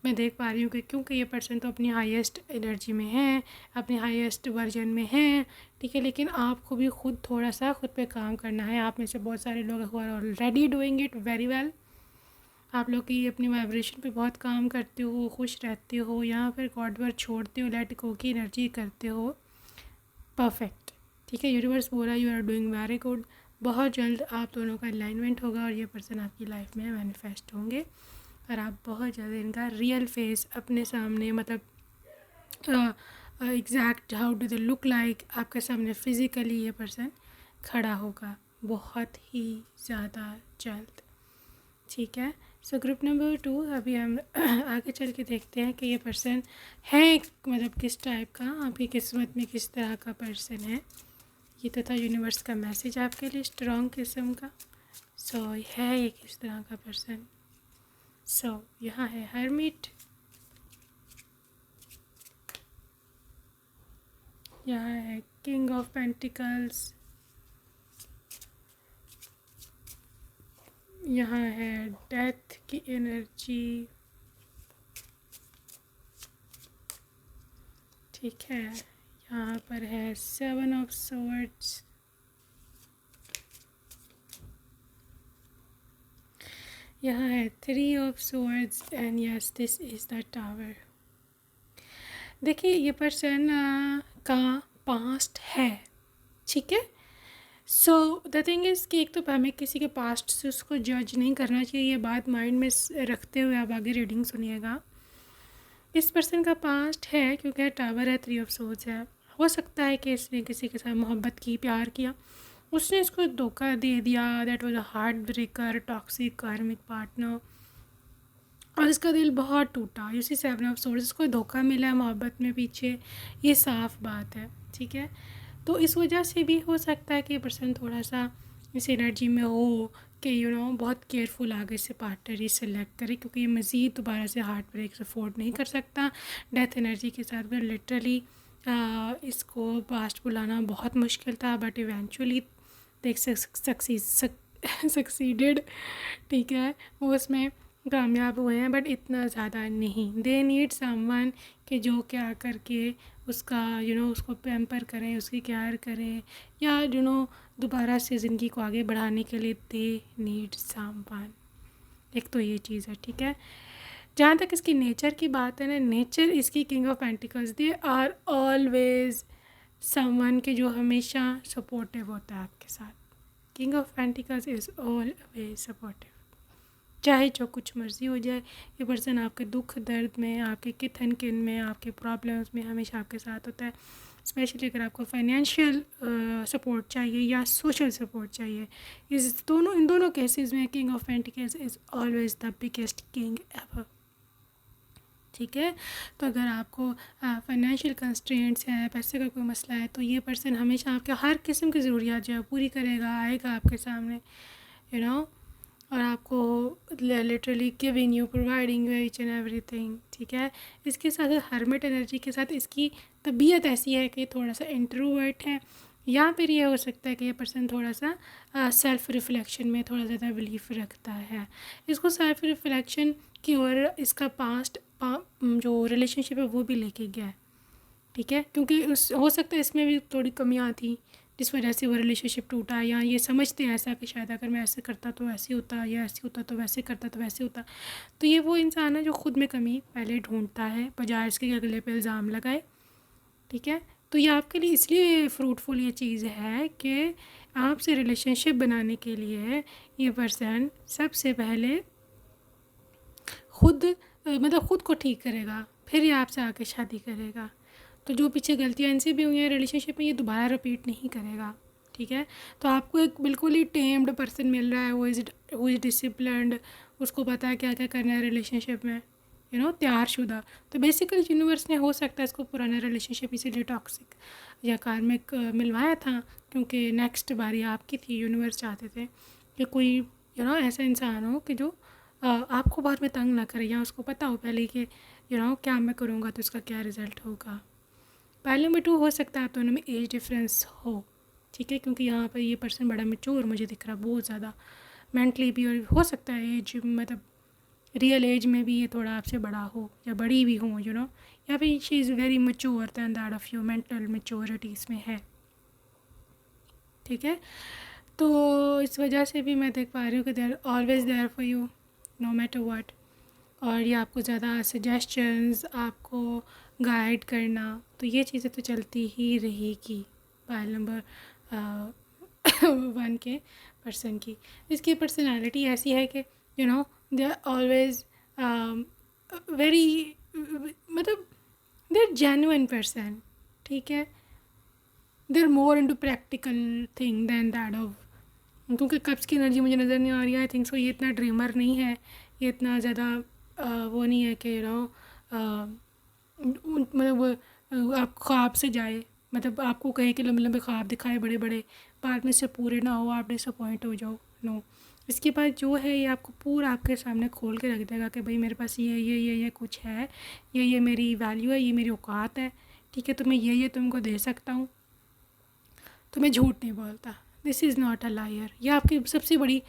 मैं देख पा रही हूँ कि क्योंकि ये पर्सन तो अपनी हाईएस्ट एनर्जी में है, अपने हाईएस्ट वर्जन में है, ठीक है। लेकिन आपको भी खुद थोड़ा सा खुद पे काम करना है। आप में से बहुत सारे लोग who are already doing it very well, आप लोग की अपनी वाइब्रेशन पे बहुत काम करते हो, खुश रहते हो, या फिर गॉड पर छोड़ते हो, लेट गो की एनर्जी करते हो, परफेक्ट, ठीक है। यूनिवर्स बोला you are doing very good. बहुत जल्द आप दोनों का अलाइनमेंट होगा और ये पर्सन आपकी लाइफ में मैनिफेस्ट होंगे। और आप बहुत ज़्यादा इनका रियल फेस अपने सामने, मतलब exact how do they look like, आपके सामने फिज़िकली ये पर्सन खड़ा होगा बहुत ही ज़्यादा जल्द। ठीक है, सो ग्रुप नंबर 2, अभी हम आगे चल के देखते हैं कि ये पर्सन है मतलब किस टाइप का, आपकी किस्मत में किस तरह का पर्सन है। ये तो था यूनिवर्स का मैसेज आपके लिए स्ट्रॉन्ग किस्म का। सो है ये किस तरह का पर्सन। सो यहाँ है हर्मिट, यहाँ है किंग ऑफ पेंटिकल्स, यहाँ है डेथ की एनर्जी, ठीक है, यहाँ पर है 7 ऑफ सवर्ड्स, यहाँ है 3 of swords and yes this is the tower. देखिए ये पर्सन का पास्ट है, ठीक है। सो द थिंग इज़ कि एक तो हमें किसी के पास्ट से उसको जज नहीं करना चाहिए, ये बात माइंड में रखते हुए आप आगे रीडिंग सुनिएगा। इस पर्सन का पास्ट है क्योंकि टावर है, 3 ऑफ सोर्ड्स है। हो सकता है कि इसने किसी के साथ मोहब्बत की, प्यार किया, उसने इसको धोखा दे दिया, that was a heart breaker, toxic कार्मिक पार्टनर, और इसका दिल बहुत टूटा। इसी 7 ऑफ सोर्ड्स, इसको धोखा मिला मोहब्बत में पीछे, ये साफ़ बात है, ठीक है। तो इस वजह से भी हो सकता है कि ये पर्सन थोड़ा सा इस एनर्जी में हो कि बहुत केयरफुल आगे से पार्टनर ही सिलेक्ट करे, क्योंकि ये मज़ीद दोबारा से हार्ट ब्रेक अफोर्ड नहीं कर सकता। डेथ एनर्जी के साथ में लिटरली इसको पास्ट बुलाना बहुत मुश्किल था, बट इवेंचुअली देख सक्सीडेड, ठीक है, वो उसमें कामयाब हुए हैं, बट इतना ज़्यादा नहीं। दे नीड समवन कि जो क्या करके उसका उसको पैम्पर करें, उसकी केयर करें, या दोबारा से ज़िंदगी को आगे बढ़ाने के लिए दे नीड समवन। एक तो ये चीज़ है, ठीक है। जहाँ तक इसकी नेचर की बात है ना, नेचर इसकी king of pentacles, they are always someone के जो हमेशा सपोर्टिव होता है आपके साथ। King of pentacles is always supportive, चाहे जो कुछ मर्ज़ी हो जाए। ये पर्सन आपके दुख दर्द में, आपके किथन किन में, आपके प्रॉब्लम्स में हमेशा आपके साथ होता है। स्पेशली अगर आपको फाइनेंशियल सपोर्ट चाहिए या सोशल सपोर्ट चाहिए, इन दोनों केसेस में king of pentacles is always the biggest king ever, ठीक है। तो अगर आपको फाइनेंशियल कंस्ट्रेंट्स हैं, पैसे का कोई मसला है, तो ये पर्सन हमेशा आपके हर किस्म की ज़रूरियात जो है पूरी करेगा, आएगा आपके सामने, और आपको literally giving you, providing you each and everything, ठीक है। इसके साथ हर्मिट एनर्जी के साथ इसकी तबीयत ऐसी है कि थोड़ा सा इंट्रोवर्ट है, या फिर ये हो सकता है कि ये पर्सन थोड़ा सा सेल्फ़ रिफ़्लेक्शन में थोड़ा ज़्यादा बिलीफ रखता है। इसको सेल्फ़ रिफ़्लेक्शन की ओर इसका पास्ट जो रिलेशनशिप है वो भी लेके गया है, ठीक है, क्योंकि हो सकता है इसमें भी थोड़ी कमियाँ थी जिस वजह से वो रिलेशनशिप टूटा, या ये समझते हैं ऐसा कि शायद अगर मैं ऐसे करता तो ऐसे होता, या ऐसे होता तो वैसे करता तो वैसे होता। तो ये वो इंसान है जो ख़ुद में कमी पहले ढूंढता है बजाय इसके अगले पे इल्ज़ाम लगाए, ठीक है। तो ये आपके लिए इसलिए फ्रूटफुल ये चीज़ है कि आपसे रिलेशनशिप बनाने के लिए ये पर्सन सबसे पहले ख़ुद को ठीक करेगा, फिर ये आपसे आके शादी करेगा। तो जो पीछे गलतियाँ इनसे भी हुई हैं रिलेशनशिप में, ये दोबारा रिपीट नहीं करेगा, ठीक है। तो आपको एक बिल्कुल ही टेम्ड पर्सन मिल रहा है, वो इज़ डिसिप्लिन्ड, उसको पता है क्या क्या करना है रिलेशनशिप में, तैयारशुदा। तो बेसिकली यूनिवर्स ने हो सकता है इसको पुराना रिलेशनशिप इसीलिए टॉक्सिक या कार्मिक मिलवाया था, क्योंकि नेक्स्ट बारी आपकी थी। यूनिवर्स चाहते थे कि कोई ऐसा इंसान हो कि जो आपको बाद में तंग ना करे, या उसको पता हो पहले कि क्या मैं करूँगा तो इसका क्या रिज़ल्ट होगा। पहले नंबर 2 हो सकता है आप दोनों में एज डिफरेंस हो, ठीक है, क्योंकि यहाँ पर ये पर्सन बड़ा मैच्योर मुझे दिख रहा है, बहुत ज़्यादा मेंटली भी, और हो सकता है एज मतलब रियल एज में भी ये थोड़ा आपसे बड़ा हो या बड़ी भी हो, या फिर she is very mature than that of you, mental maturity इसमें है, ठीक है। तो इस वजह से भी मैं देख पा रही हूँ कि they are always there for you no matter what, और ये आपको ज़्यादा सजेशंस, आपको गाइड करना, तो ये चीज़ें तो चलती ही रहेगी। पाइल नंबर 1 के पर्सन की, इसकी पर्सनालिटी ऐसी है कि दे आर ऑलवेज वेरी मतलब दे आर जेन्युइन पर्सन, ठीक है, they are more into practical thing than that of, क्योंकि कप्स की एनर्जी मुझे नज़र नहीं आ रही है। आई थिंक सो ये इतना ड्रीमर नहीं है, ये इतना ज़्यादा वो नहीं है कि मतलब आप ख्वाब से जाए, मतलब आपको कहे कि लंबे लंबे ख्वाब दिखाए बड़े बड़े, बाद में से पूरे ना हो, आप डिसअपॉइंट हो जाओ। नो, इसके बाद जो है ये आपको पूरा आपके सामने खोल के रख देगा कि भाई मेरे पास ये कुछ है, ये मेरी वैल्यू है, ये मेरी औकात है, ठीक है, तो मैं ये तुमको दे सकता हूँ, तो मैं झूठ नहीं बोलता। This is not a liar. यह आपकी सबसे बड़ी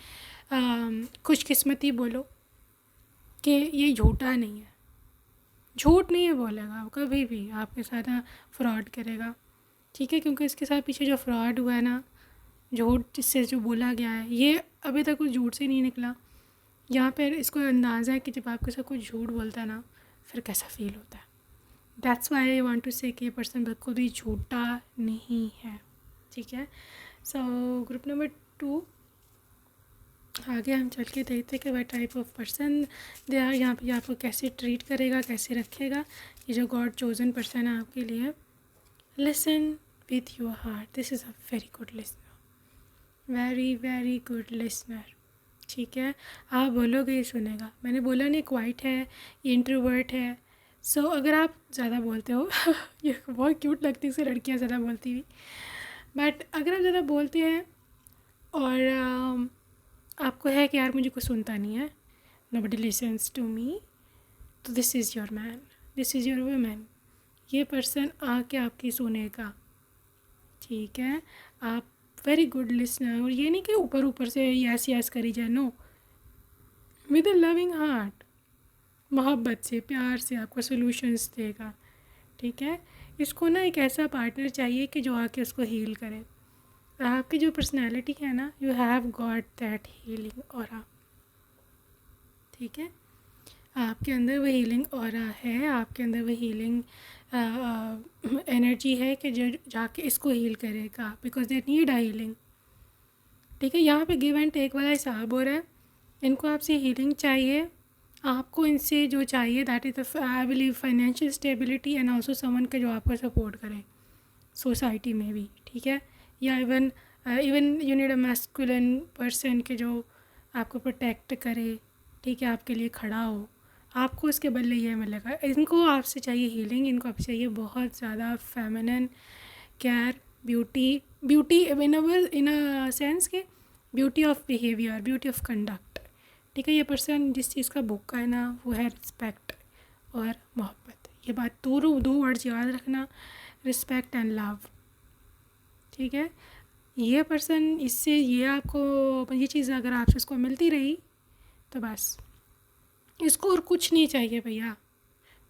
खुशकिस्मती बोलो कि ये झूठा नहीं है, झूठ नहीं है बोलेगा कभी भी, आपके साथ फ्रॉड करेगा, ठीक है, क्योंकि इसके साथ पीछे जो फ्रॉड हुआ है ना, झूठ जिससे जो बोला गया है, ये अभी तक कुछ झूठ से नहीं निकला। यहाँ पर इसको अंदाज़ा है कि जब आपके साथ कुछ झूठ बोलता है ना, फिर कैसा फील होता है। That's why I want to say कि ये पर्सन बिल्कुल भी झूठा नहीं है, ठीक है। सो ग्रुप नंबर 2, आगे हम चल के देखते हैं कि वह type of person they are, यहाँ पे आपको कैसे ट्रीट करेगा, कैसे रखेगा। ये जो गॉड चोजन पर्सन है आपके लिए, listen with your heart, this is a very good listener, very very good listener, ठीक है। आप बोलोगे ये सुनेगा। मैंने बोला नहीं क्वाइट है, ये इंट्रोवर्ट है। सो अगर आप ज़्यादा बोलते हो ये बहुत क्यूट लगती है लड़कियाँ ज़्यादा बोलती हुई, बट अगर आप ज़्यादा बोलते हैं और आपको है कि यार मुझे कुछ सुनता नहीं है, नोबडी लिसन्स टू मी, तो this is your man, this is your women. ये पर्सन आके आपकी सुनेगा, ठीक है। आप वेरी गुड लिसनर, और ये नहीं कि ऊपर ऊपर से यस यस करी जाए, no, with a loving heart, मोहब्बत से प्यार से आपको सॉल्यूशंस देगा, ठीक है। इसको ना एक ऐसा पार्टनर चाहिए कि जो आके उसको हील करे। आपकी जो पर्सनैलिटी है ना, you have got that healing aura, ठीक है। आपके अंदर वो हीलिंग ऑरा है, आपके अंदर वो हीलिंग एनर्जी है कि जो जाके इसको हील करेगा, because they need a healing, ठीक है। यहाँ पे गिव एंड टेक वाला हिसाब हो रहा है। इनको आपसे हीलिंग चाहिए, आपको इनसे जो चाहिए that is I believe financial stability and also someone के जो आपको सपोर्ट करे सोसाइटी में भी, ठीक है। या even you need a masculine person के जो आपको प्रोटेक्ट करे, ठीक है, आपके लिए खड़ा हो, आपको उसके बदले ये मिलेगा। इनको आपसे चाहिए हीलिंग, इनको आपसे चाहिए बहुत ज़्यादा feminine care, beauty in a sense के beauty of behaviour, beauty of conduct, ठीक है। ये पर्सन जिस चीज़ का भूखा है ना, वो है रिस्पेक्ट और मोहब्बत। ये बात दो वर्ड्स याद रखना, रिस्पेक्ट एंड लव, ठीक है। ये पर्सन इससे ये आपको ये चीज़ अगर आपसे इसको मिलती रही तो बस इसको और कुछ नहीं चाहिए भैया,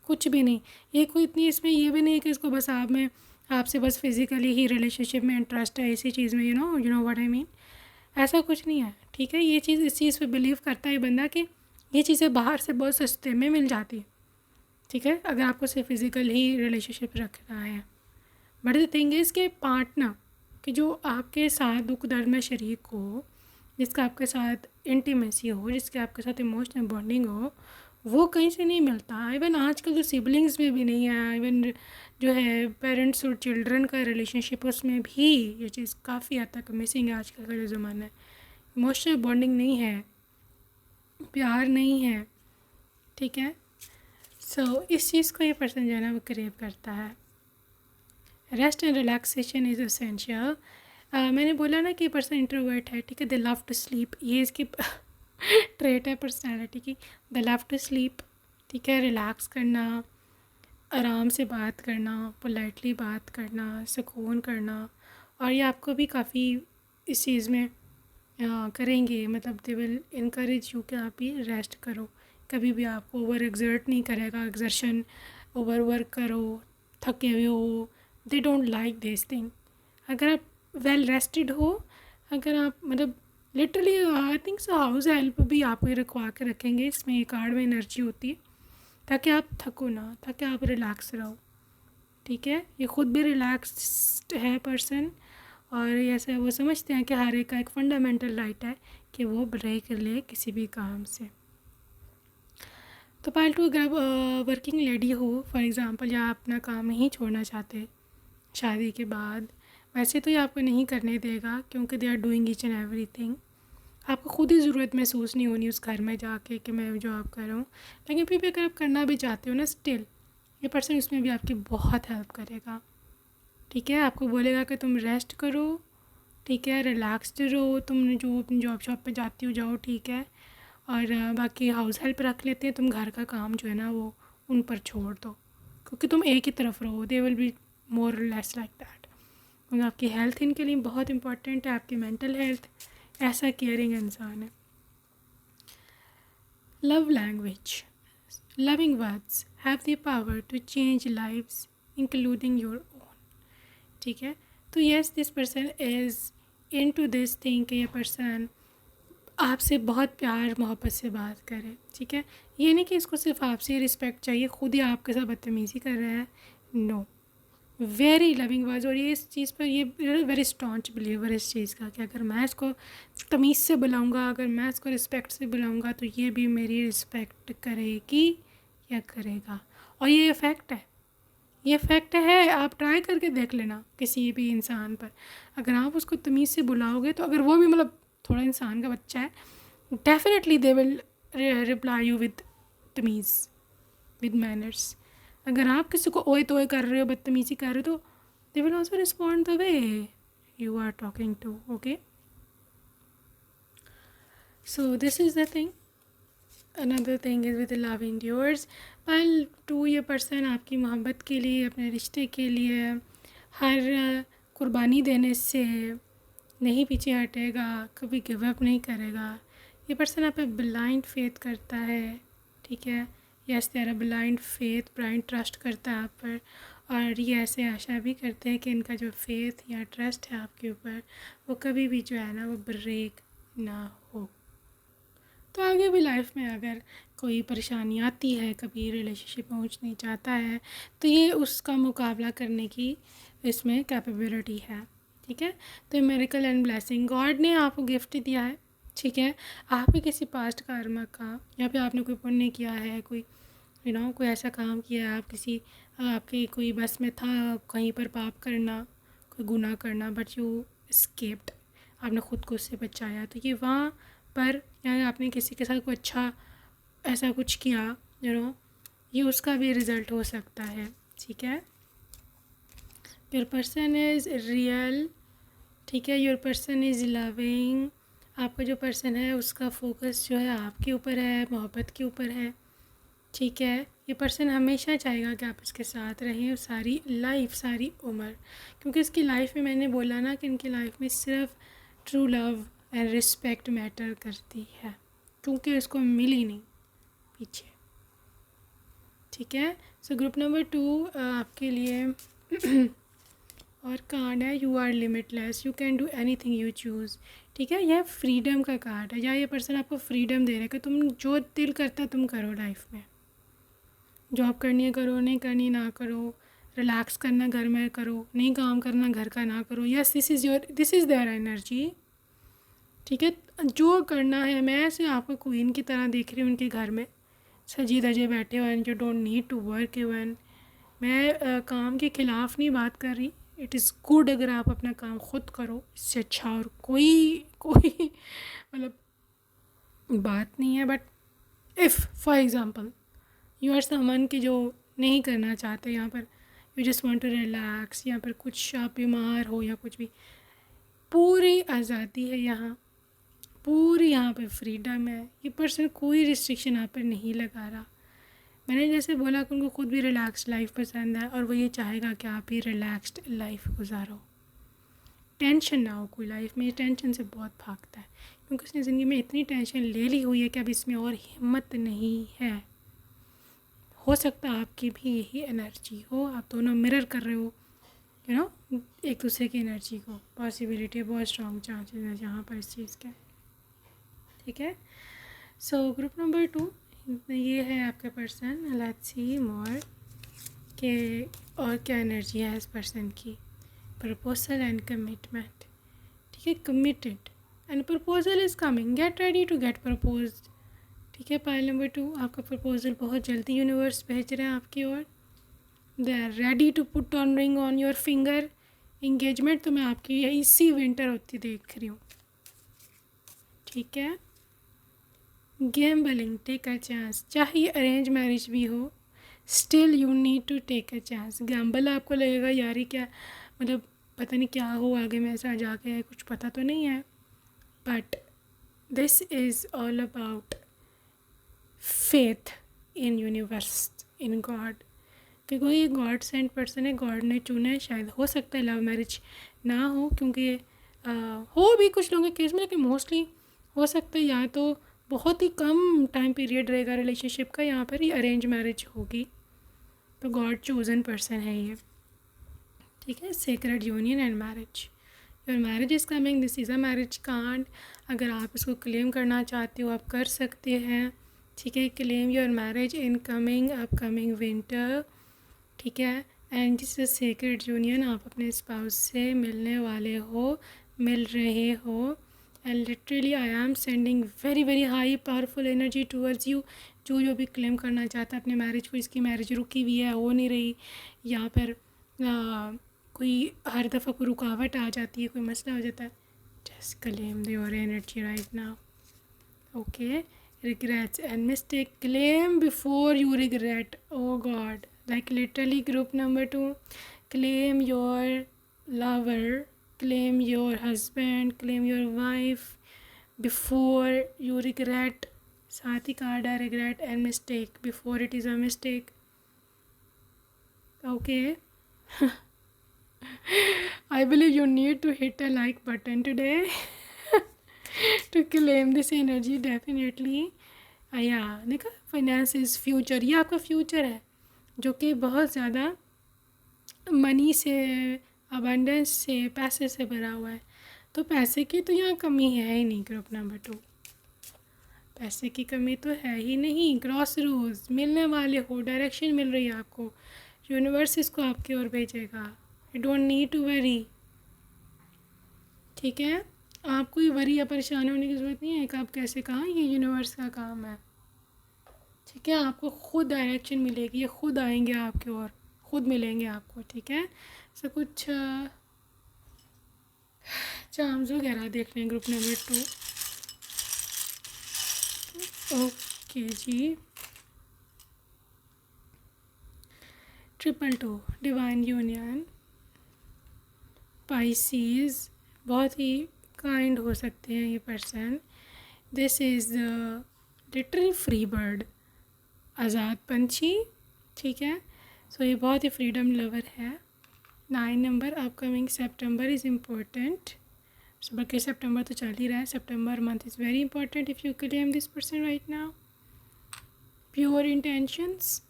कुछ भी नहीं। ये कोई इतनी इसमें ये भी नहीं है कि इसको बस आप में आपसे बस फिज़िकली ही रिलेशनशिप में इंटरेस्ट है, इसी चीज़ में, you know what I mean, ऐसा कुछ नहीं है, ठीक है। ये चीज़ इस चीज़ पे बिलीव करता है बंदा कि ये चीज़ें बाहर से बहुत सस्ते में मिल जाती है, ठीक है, अगर आपको सिर्फ फिज़िकल ही रिलेशनशिप रखना है। बट द थिंग इज़ कि पार्टनर कि जो आपके साथ दुख दर्द में शरीक हो, जिसका आपके साथ इंटीमेसी हो, जिसके आपके साथ इमोशनल बॉन्डिंग हो, वो कहीं से नहीं मिलता। इवन आजकल तो सिबलिंग्स में भी नहीं है, इवन जो है पेरेंट्स और चिल्ड्रन का रिलेशनशिप, उसमें भी ये चीज़ काफ़ी हद तक मिसिंग है आजकल का जो ज़माना है। इमोशनल बॉन्डिंग नहीं है, प्यार नहीं है, ठीक है। सो इस चीज़ को ये पर्सन जो है ना वो क्रेव करता है। Rest and relaxation is essential. मैंने बोला ना कि पर्सन इंट्रोवर्ट है, ठीक है, दे लव टू स्लीप, ये इसकी ट्रेट है पर्सनालिटी की, दे लव टू स्लीप, ठीक है। रिलैक्स करना, आराम से बात करना, पोलाइटली बात करना, सुकून करना, और ये आपको भी काफ़ी इस चीज़ में करेंगे, मतलब दे विल इनकरेज यू कि आप भी रेस्ट करो, कभी भी आपको ओवर एक्सर्ट नहीं करेगा, एक्सर्शन ओवर वर्क करो, थके हुए हो, they don't like this thing. अगर आप वेल रेस्टेड हो, अगर आप मतलब literally I think so house help भी आपको रखवा के रखेंगे, इसमें एक कार्ड में एनर्जी होती है, ताकि आप थको ना, ताकि आप रिलैक्स रहो, ठीक है। ये ख़ुद भी रिलैक्स्ड है पर्सन, और ऐसा वो समझते हैं कि हर एक का एक फंडामेंटल राइट है कि वो ब्रेक ले किसी भी काम से। तो पार्ट 2, अगर आप वर्किंग लेडी हो फॉर एग्ज़ाम्पल, या आप अपना काम नहीं छोड़ना चाहते शादी के बाद, वैसे तो ये आपको नहीं करने देगा क्योंकि they are doing each and everything. आपको खुद ही ज़रूरत महसूस नहीं होनी उस घर में जाके कि मैं जॉब कर रहा हूँ, लेकिन फिर भी अगर आप करना भी चाहते हो ना, स्टिल ये पर्सन उसमें भी आपकी बहुत हेल्प करेगा। ठीक है, आपको बोलेगा कि तुम रेस्ट करो, ठीक है, रिलैक्सड रहो, तुम जो अपनी जॉब शॉप पे जाती हो जाओ, ठीक है, और बाकी हाउस हेल्प रख लेते हैं, तुम घर का काम जो है ना वो उन पर छोड़ दो, क्योंकि तुम एक ही तरफ रहो, दे will be more less like that. क्योंकि आपकी हेल्थ इनके लिए बहुत इंपॉर्टेंट है, आपकी मेंटल हेल्थ। ऐसा केयरिंग इंसान है। Love language, loving words have the power to change lives including your own। ठीक है, तो yes this person is into this thing कि ये पर्सन आपसे बहुत प्यार मोहब्बत से बात करे। ठीक है, ये नहीं कि इसको सिर्फ आपसे रिस्पेक्ट चाहिए, खुद ही आपके साथ बदतमीज़ी कर रहा है। No, very loving words. और ये इस चीज़ पर ये वेरी स्टॉन्च बिलीवर इस चीज़ का कि अगर मैं इसको तमीज़ से बुलाऊंगा, अगर मैं इसको रिस्पेक्ट से बुलाऊंगा, तो ये भी मेरी रिस्पेक्ट करेगी या करेगा। और ये फैक्ट है, ये फैक्ट है। आप ट्राई करके देख लेना किसी भी इंसान पर, अगर आप उसको तमीज़ से बुलाओगे, तो अगर वो भी मतलब थोड़ा इंसान का बच्चा है, definitely they will reply you with तमीज़, विद मैनर्स। अगर आप किसी को ओए तोए कर रहे हो, बदतमीज़ी कर रहे हो, तो they will also respond the way you are talking to. Okay, so this is the thing. Another thing is with love endures. Part 2, ये पर्सन आपकी मोहब्बत के लिए, अपने रिश्ते के लिए हर कुर्बानी देने से नहीं पीछे हटेगा, कभी गिव अप नहीं करेगा। ये पर्सन आप पे ब्लाइंड फेथ करता है। ठीक है, यस, तेरा ब्लाइंड फेथ, ब्लाइंड ट्रस्ट करता है आप पर, और ये ऐसे आशा भी करते हैं कि इनका जो फेथ या ट्रस्ट है आपके ऊपर, वो कभी भी जो है ना वो ब्रेक ना हो। तो आगे भी लाइफ में अगर कोई परेशानी आती है, कभी रिलेशनशिप पहुंच नहीं चाहता है, तो ये उसका मुकाबला करने की इसमें कैपेबिलिटी है। ठीक है, तो मिरेकल एंड ब्लेसिंग, गॉड ने आपको गिफ्ट दिया है। ठीक है, आप भी किसी पास्ट कर्म का, या फिर आपने कोई पुण्य किया है, कोई कोई ऐसा काम किया है, आप किसी आपके कोई बस में था कहीं पर पाप करना, कोई गुनाह करना, बट यू एस्केप्ड, आपने ख़ुद को उससे बचाया, तो ये वहाँ पर, या आपने किसी के साथ कोई अच्छा ऐसा कुछ किया, ये उसका भी रिज़ल्ट हो सकता है। ठीक है, योर पर्सन इज़ रियल। ठीक है, योर पर्सन इज़ लविंग। आपका जो पर्सन है उसका फोकस जो है आपके ऊपर है, मोहब्बत के ऊपर है। ठीक है, ये पर्सन हमेशा चाहेगा कि आप इसके साथ रहें सारी लाइफ, सारी उम्र, क्योंकि इसकी लाइफ में, मैंने बोला ना कि इनकी लाइफ में सिर्फ true love and respect matter करती है, क्योंकि इसको मिली नहीं पीछे। ठीक है, सो ग्रुप नंबर 2 आपके लिए और कार्ड है you are limitless, you can do anything you choose. ठीक है, यह फ्रीडम का कार्ड है, या ये पर्सन आपको फ्रीडम दे रहा है कि तुम जो दिल करता है तुम करो लाइफ में। जॉब करनी है करो, नहीं करनी ना करो, रिलैक्स करना घर में करो, नहीं काम करना घर का ना करो। Yes, this is their energy. ठीक है, जो करना है, मैं ऐसे आपको क्वीन की तरह देख रही हूँ उनके घर में सजी धजे बैठे हुए हैं, you don't need to work even. मैं काम के ख़िलाफ़ नहीं बात कर रही, इट इज़ गुड अगर आप अपना काम ख़ुद करो, इससे अच्छा और कोई मतलब बात नहीं है। But if for example you are someone कि जो नहीं करना चाहते, यहाँ पर you just want to relax, यहाँ पर कुछ आप बीमार हो या कुछ भी, पूरी आज़ादी है यहाँ, पूरी यहाँ पे फ्रीडम है। ये पर्सन कोई रिस्ट्रिक्शन यहाँ पर नहीं लगा रहा। मैंने जैसे बोला कि उनको खुद भी रिलैक्स्ड लाइफ पसंद है, और वो ये चाहेगा कि आप भी रिलैक्स्ड लाइफ गुजारो, टेंशन ना हो कोई लाइफ में। टेंशन से बहुत भागता है, क्योंकि उसने ज़िंदगी में इतनी टेंशन ले ली हुई है कि अब इसमें और हिम्मत नहीं है। हो सकता है आपकी भी यही एनर्जी हो, आप दोनों मिरर कर रहे हो एक दूसरे की एनर्जी को। पॉसिबिलिटी बहुत स्ट्रॉन्ग चांसेस है यहाँ पर इस चीज़ के। ठीक है, सो ग्रुप नंबर 2 ये है आपका पर्सन। लेट्स सी मोर के और क्या एनर्जी है इस पर्सन की। Proposal and commitment. ठीक है, committed and proposal is coming, get ready to get proposed. ठीक है। पाइल नंबर 2, आपका प्रपोजल बहुत जल्दी यूनिवर्स भेज रहे हैं आपकी ओर। They are ready to put on ring on your finger. Engagement तो मैं आपकी इसी विंटर होती देख रही हूँ, ठीक है। गैम्बलिंग, टेक अ चांस, चाहे अरेंज मैरिज भी हो, still you need to take a chance. Gamble आपको लगेगा यार ही क्या, मतलब पता नहीं क्या हो आगे में, ऐसा जाके कुछ पता तो नहीं है, but this is all about faith in universe, in God, क्योंकि ये गॉड सेंट पर्सन है, गॉड ने चुना है। शायद हो सकता है लव मैरिज ना हो, क्योंकि हो भी कुछ लोगों के केस में, लेकिन मोस्टली हो सकता है या तो बहुत ही कम टाइम पीरियड रहेगा रिलेशनशिप का, यहाँ पर ही अरेंज मैरिज होगी। तो गॉड चोजन पर्सन है ये, ठीक है। Sacred union and marriage, your marriage is coming, this is a marriage card. अगर आप इसको क्लेम करना चाहते हो आप कर सकते हैं, ठीक है। Claim your marriage in coming upcoming winter, ठीक है। And this is sacred union, आप अपने स्पाउस से मिलने वाले हो, मिल रहे हो। And literally I am sending very very high powerful energy towards you. जो भी क्लेम करना चाहता है अपने मैरिज को, इसकी मैरिज रुकी हुई है, हो नहीं रही, या फिर कोई हर दफ़ा कोई रुकावट आ जाती है, कोई मसला हो जाता है, just claim your energy right now, okay. Regrets and mistake, claim before you regret. Oh God, like literally group number 2, claim your lover, claim your husband, claim your wife before you regret. साथ ही card है regret and mistake, before it is a mistake, okay. I believe you need to hit a like button today to claim this energy definitely. या देखा, finance is future, ये आपका future है जो कि बहुत ज़्यादा मनी से, अबंडेंस से, पैसे से भरा हुआ है। तो पैसे की तो यहाँ कमी है ही नहीं। ग्रुप नंबर 2, पैसे की कमी तो है ही नहीं। क्रॉस रोज, मिलने वाले हो, डायरेक्शन मिल रही है आपको, यूनिवर्स इसको आपकी ओर भेजेगा। You don't need to worry, ठीक है। आपको ये वरी या परेशान होने की ज़रूरत नहीं है कि आप कैसे, कहाँ, ये यूनिवर्स का काम है, ठीक है। आपको खुद डायरेक्शन मिलेगी, ये खुद आएंगे आपके ओर, खुद मिलेंगे आपको, ठीक है। सो कुछ चार्म्स वगैरह देख लें ग्रुप नंबर 2, ओके जी। 222, डिवाइन यूनियन, पाइसीज, बहुत ही काइंड हो सकते हैं ये person. This is literally free bird, आज़ाद पंछी, ठीक है। सो ये बहुत ही फ्रीडम लवर है। 9 number, upcoming September is important. बल्कि सेप्टेम्बर तो चल ही रहा है, September month is very important if you claim this person right now. Pure intentions,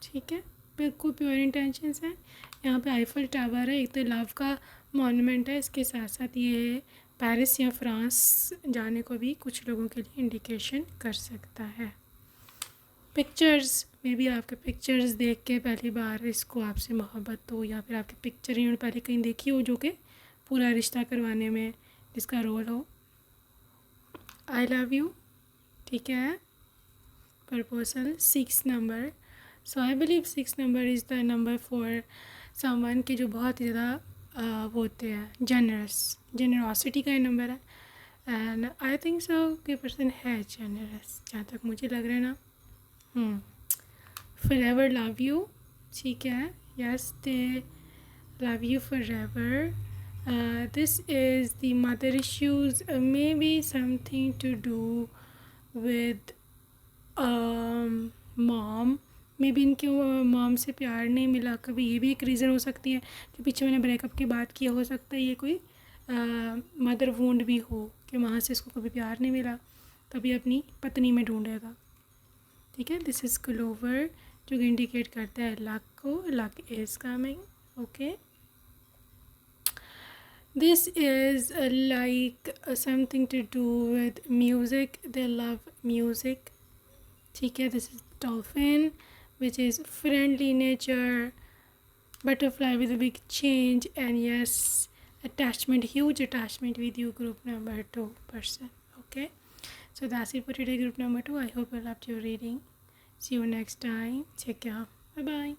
ठीक है, बिल्कुल प्योर इंटेंशंस हैं। यहाँ पे आईफल टावर है, एक तो लव का मॉन्यूमेंट है, इसके साथ साथ ये पेरिस या फ्रांस जाने को भी कुछ लोगों के लिए इंडिकेशन कर सकता है। पिक्चर्स में भी आपके पिक्चर्स देख के पहली बार इसको आपसे मोहब्बत हो, या फिर आपकी पिक्चर इन्होंने पहले कहीं देखी हो जो कि पूरा रिश्ता करवाने में जिसका रोल हो। आई लव यू, ठीक है। Proposal 6 number, so I believe 6 number is the number for someone के जो बहुत ही ज़्यादा वो होते हैं जनरस, जेनरॉसिटी का नंबर है। एंड आई थिंक सो कि पर्सन है जनरस, जहाँ तक मुझे लग रहा है ना। forever love you, ठीक है। yes, they love you forever. This is the mother issues, maybe something to do with mom, may be इनके मॉम से प्यार नहीं मिला कभी, ये भी एक रीज़न हो सकती है कि पीछे मैंने ब्रेकअप की बात की, हो सकता है ये कोई मदर वूंड भी हो कि वहाँ से इसको कभी प्यार नहीं मिला, तभी अपनी पत्नी में ढूंढेगा, ठीक है। दिस इज़ क्लोवर जो इंडिकेट करता है लक को, luck is coming, okay. This is like something to do with music, they love music, ठीक है। This is dolphin which is friendly nature, butterfly with a big change, and yes, attachment, huge attachment with you, group number 2 person, okay. So that's it for today, group number 2. I hope you loved your reading. See you next time. Take care. Bye bye.